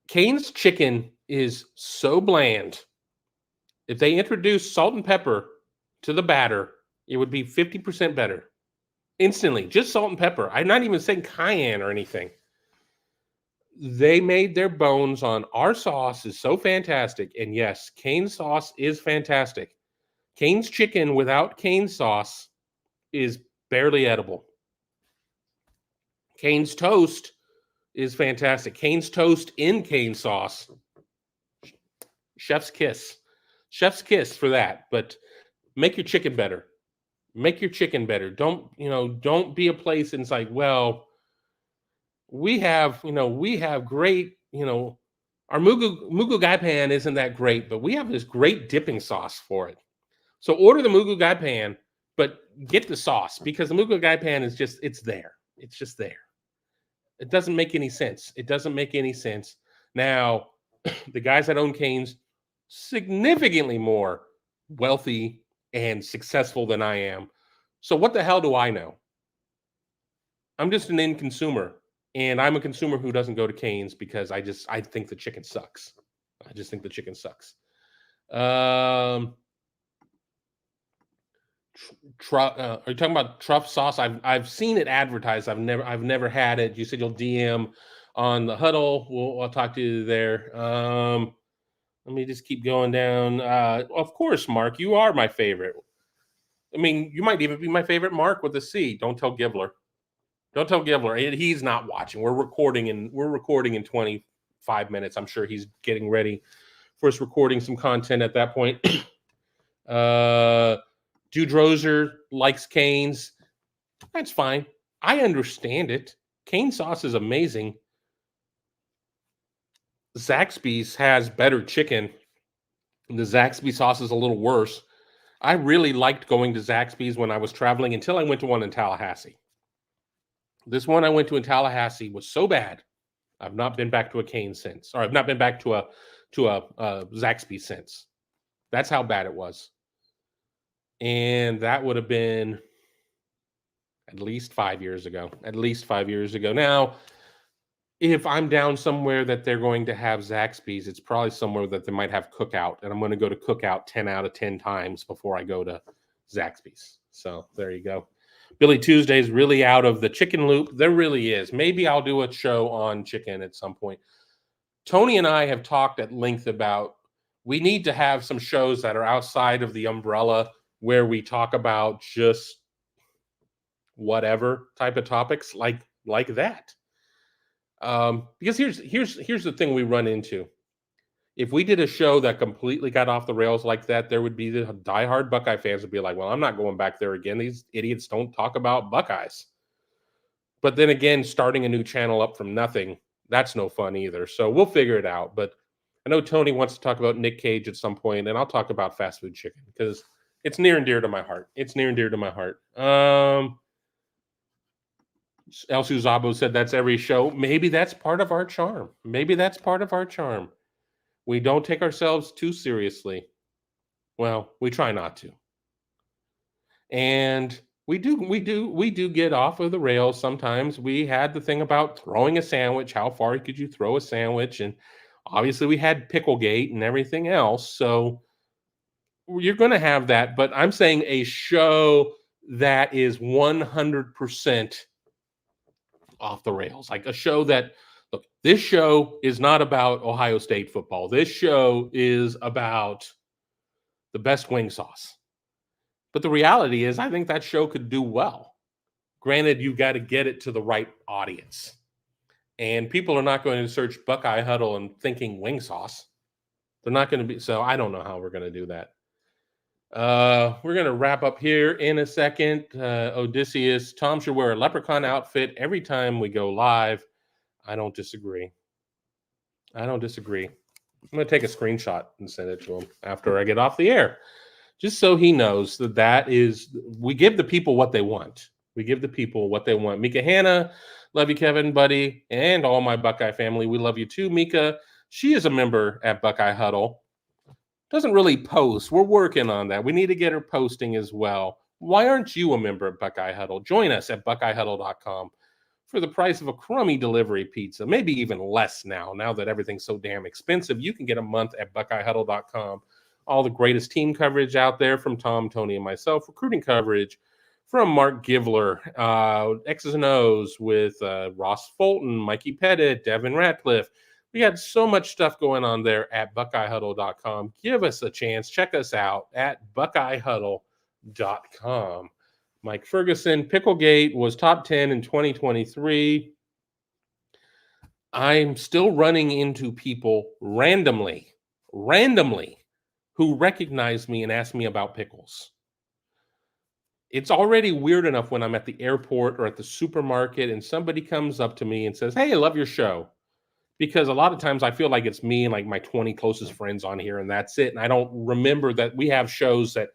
Cane's chicken is so bland. If they introduce salt and pepper to the batter, it would be 50% better. Instantly, just salt and pepper. I'm not even saying cayenne or anything. They made their bones on our sauce is so fantastic. And yes, Cane's sauce is fantastic. Cane's chicken without Cane's sauce is barely edible. Cane's toast is fantastic. Cane's toast in Cane sauce. Chef's kiss. Chef's kiss for that. But make your chicken better. Make your chicken better. Don't be a place and it's like, well, we have great, our mugu gai pan isn't that great, but we have this great dipping sauce for it. So order the mugu gai pan, but get the sauce because the mugu gai pan is it's there. It's just there. It doesn't make any sense. It doesn't make any sense. Now, the guys that own Cane's, significantly more wealthy and successful than I am. So what the hell do I know? I'm just an end consumer, and I'm a consumer who doesn't go to Cane's because I think the chicken sucks. I just think the chicken sucks. Are you talking about truff sauce? I've seen it advertised. I've never had it. You said you'll DM on the huddle. I'll talk to you there. Let me just keep going down. Of course, Mark, you are my favorite. I mean, you might even be my favorite Mark with a C. Don't tell Givler. Don't tell Givler. He's not watching. We're recording in 25 minutes. I'm sure he's getting ready for us recording some content at that point. Dude Roser likes Cane's. That's fine. I understand it. Cane sauce is amazing. Zaxby's has better chicken. The Zaxby sauce is a little worse. I really liked going to Zaxby's when I was traveling until I went to one in Tallahassee. This one I went to in Tallahassee was so bad. I've not been back to a Cane since. Or I've not been back to a Zaxby since. That's how bad it was. And that would have been at least 5 years ago. Now, if I'm down somewhere that they're going to have Zaxby's, it's probably somewhere that they might have Cookout. And I'm going to go to Cookout 10 out of 10 times before I go to Zaxby's. So there you go. Billy Tuesday's really out of the chicken loop. There really is. Maybe I'll do a show on chicken at some point. Tony and I have talked at length about we need to have some shows that are outside of the umbrella where we talk about just whatever type of topics like that. Because here's the thing we run into. If we did a show that completely got off the rails like that, there would be the diehard Buckeye fans would be like, well, I'm not going back there again. These idiots don't talk about Buckeyes. But then again, starting a new channel up from nothing, that's no fun either. So we'll figure it out. But I know Tony wants to talk about Nick Cage at some point, and I'll talk about fast food chicken because it's near and dear to my heart. El Suzabo said that's every show. Maybe that's part of our charm. We don't take ourselves too seriously. Well, we try not to. And we do get off of the rails sometimes. We had the thing about throwing a sandwich. How far could you throw a sandwich? And obviously we had Picklegate and everything else. So you're going to have that. But I'm saying a show that is 100% off the rails, like a show that, look, this show is not about Ohio State football. This show is about the best wing sauce. But the reality is, I think that show could do well. Granted, you got to get it to the right audience. And people are not going to search Buckeye Huddle and thinking wing sauce. They're not going to be. So I don't know how we're going to do that. We're going to wrap up here in a second. Odysseus, Tom should wear a leprechaun outfit every time we go live. I don't disagree. I'm going to take a screenshot and send it to him after I get off the air, just so he knows that is, we give the people what they want. Mika Hanna, love you, Kevin, buddy, and all my Buckeye family. We love you too, Mika. She is a member at Buckeye Huddle. Doesn't really post. We're working on that. We need to get her posting as well. Why aren't you a member at Buckeye Huddle? Join us at buckeyehuddle.com for the price of a crummy delivery pizza, maybe even less now that everything's so damn expensive. You can get a month at buckeyehuddle.com. All the greatest team coverage out there from Tom, Tony, and myself. Recruiting coverage from Mark Givler, X's and O's with Ross Fulton, Mikey Pettit, Devin Ratcliffe. We got so much stuff going on there at buckeyehuddle.com. Give us a chance. Check us out at buckeyehuddle.com. Mike Ferguson, Picklegate was top 10 in 2023. I'm still running into people randomly, who recognize me and ask me about pickles. It's already weird enough when I'm at the airport or at the supermarket and somebody comes up to me and says, "Hey, I love your show." Because a lot of times I feel like it's me and like my 20 closest friends on here and that's it. And I don't remember that we have shows that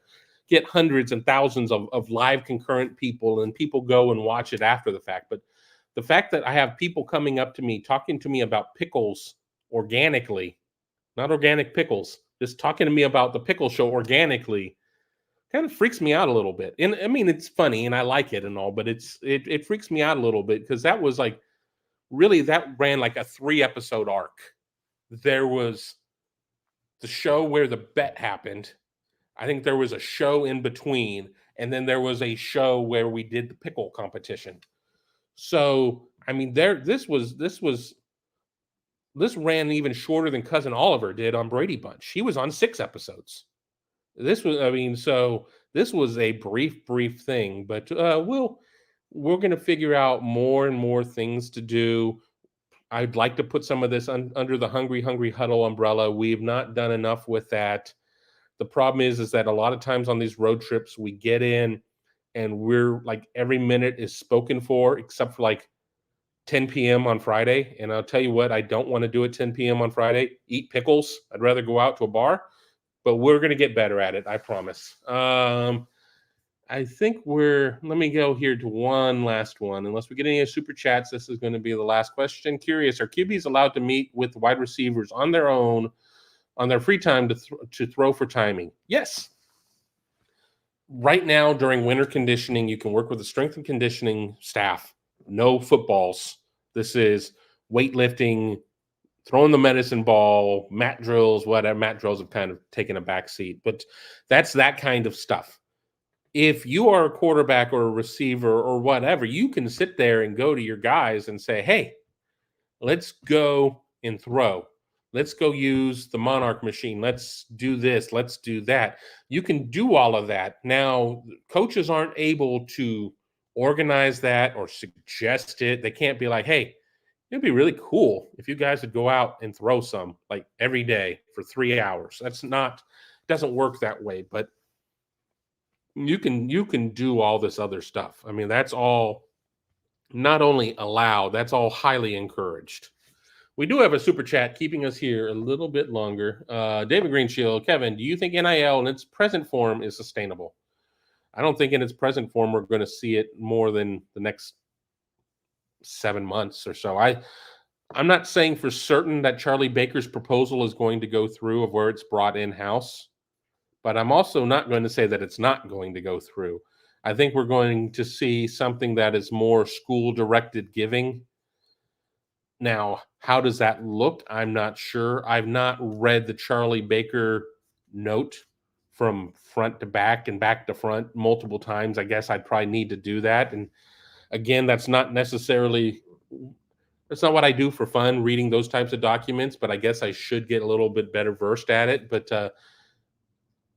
get hundreds and thousands of live concurrent people, and people go and watch it after the fact. But the fact that I have people coming up to me, talking to me about pickles organically, not organic pickles, just talking to me about the pickle show organically, kind of freaks me out a little bit. And I mean, it's funny and I like it and all, but it freaks me out a little bit because that was like, really, that ran like a 3-episode arc. There was the show where the bet happened. I think there was a show in between, and then there was a show where we did the pickle competition. So, I mean, this ran even shorter than Cousin Oliver did on Brady Bunch. He was on 6 episodes. This was a brief thing, but we're going to figure out more and more things to do. I'd like to put some of this under the Hungry Huddle umbrella. We've not done enough with that. The problem is that a lot of times on these road trips, we get in and we're like every minute is spoken for, except for like 10 p.m. on Friday. And I'll tell you what, I don't want to do at 10 p.m. on Friday. Eat pickles. I'd rather go out to a bar. But we're going to get better at it, I promise. I think let me go here to one last one. Unless we get any super chats, this is going to be the last question. Curious, are QBs allowed to meet with wide receivers on their own, on their free time to throw for timing? Yes. Right now, during winter conditioning, you can work with the strength and conditioning staff. No footballs. This is weightlifting, throwing the medicine ball, mat drills, whatever. Mat drills have kind of taken a back seat, but that's that kind of stuff. If you are a quarterback or a receiver or whatever, you can sit there and go to your guys and say, "Hey, let's go and throw. Let's go use the Monarch machine. Let's do this. Let's do that." You can do all of that. Now, coaches aren't able to organize that or suggest it. They can't be like, "Hey, it'd be really cool if you guys would go out and throw some like every day for 3 hours." Doesn't work that way, but you can do all this other stuff. I mean, that's all not only allowed, that's all highly encouraged. We do have a super chat keeping us here a little bit longer. David Greenshield, Kevin, do you think NIL in its present form is sustainable? I don't think in its present form we're going to see it more than the next 7 months or so. I'm not saying for certain that Charlie Baker's proposal is going to go through of where it's brought in-house, but I'm also not going to say that it's not going to go through. I think we're going to see something that is more school-directed giving. Now, how does that look? I'm not sure. I've not read the Charlie Baker note from front to back and back to front multiple times. I guess I'd probably need to do that. And again, that's not what I do for fun, reading those types of documents, but I guess I should get a little bit better versed at it. But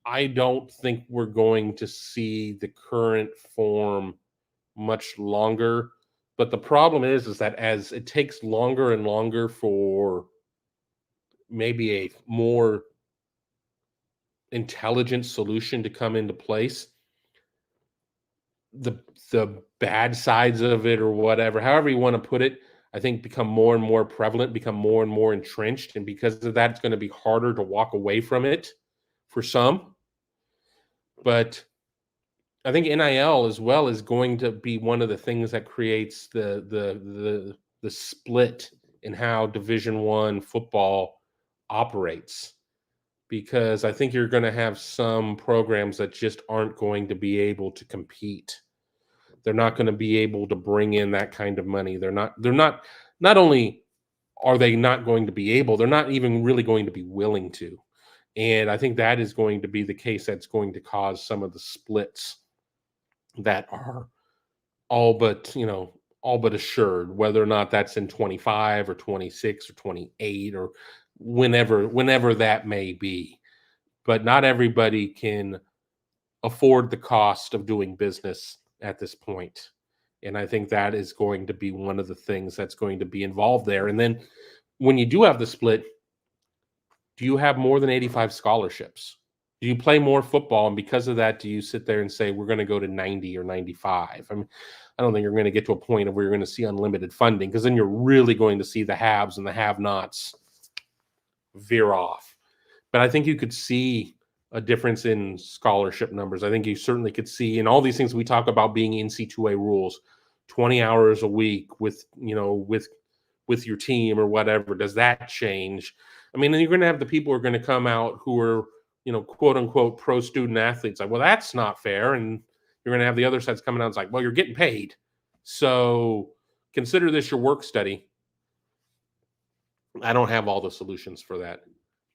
I don't think we're going to see the current form much longer. But the problem is that as it takes longer and longer for maybe a more intelligent solution to come into place, the bad sides of it, or whatever, however you want to put it, I think become more and more prevalent, become more and more entrenched. And because of that, it's going to be harder to walk away from it for some. But I think NIL as well is going to be one of the things that creates the split in how Division I football operates, because I think you're going to have some programs that just aren't going to be able to compete. They're not going to be able to bring in that kind of money. Not only are they not going to be able, they're not even really going to be willing to. And I think that is going to be the case that's going to cause some of the splits that are all but assured, whether or not that's in 25 or 26 or 28 or whenever that may be. But not everybody can afford the cost of doing business at this point. And I think that is going to be one of the things that's going to be involved there. And then when you do have the split, do you have more than 85 scholarships? Do you play more football? And because of that, do you sit there and say, we're going to go to 90 or 95? I mean, I don't think you're going to get to a point of where you're going to see unlimited funding, because then you're really going to see the haves and the have-nots veer off. But I think you could see a difference in scholarship numbers. I think you certainly could see in all these things we talk about being NC2A rules, 20 hours a week with your team or whatever. Does that change? I mean, then you're going to have the people who are going to come out who are, quote unquote, pro student athletes. Like, well, that's not fair. And you're going to have the other sides coming out. It's like, well, you're getting paid, so consider this your work study. I don't have all the solutions for that.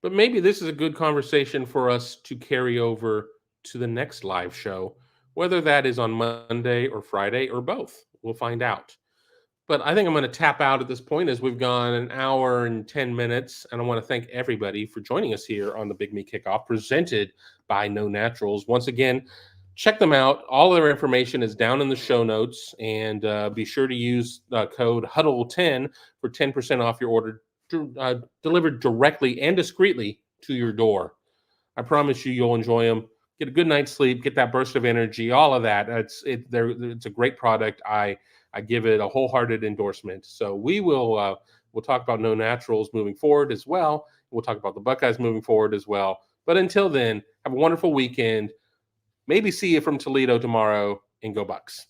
But maybe this is a good conversation for us to carry over to the next live show, whether that is on Monday or Friday or both. We'll find out. But I think I'm going to tap out at this point, as we've gone an hour and 10 minutes. And I want to thank everybody for joining us here on the Big Me Kickoff, presented by No Naturals. Once again, check them out. All their information is down in the show notes. And be sure to use code HUDDLE10 for 10% off your order, delivered directly and discreetly to your door. I promise you'll enjoy them. Get a good night's sleep, get that burst of energy, all of that. It's a great product. I give it a wholehearted endorsement. So we'll talk about No Naturals moving forward as well. We'll talk about the Buckeyes moving forward as well. But until then, have a wonderful weekend. Maybe see you from Toledo tomorrow, and go Bucks.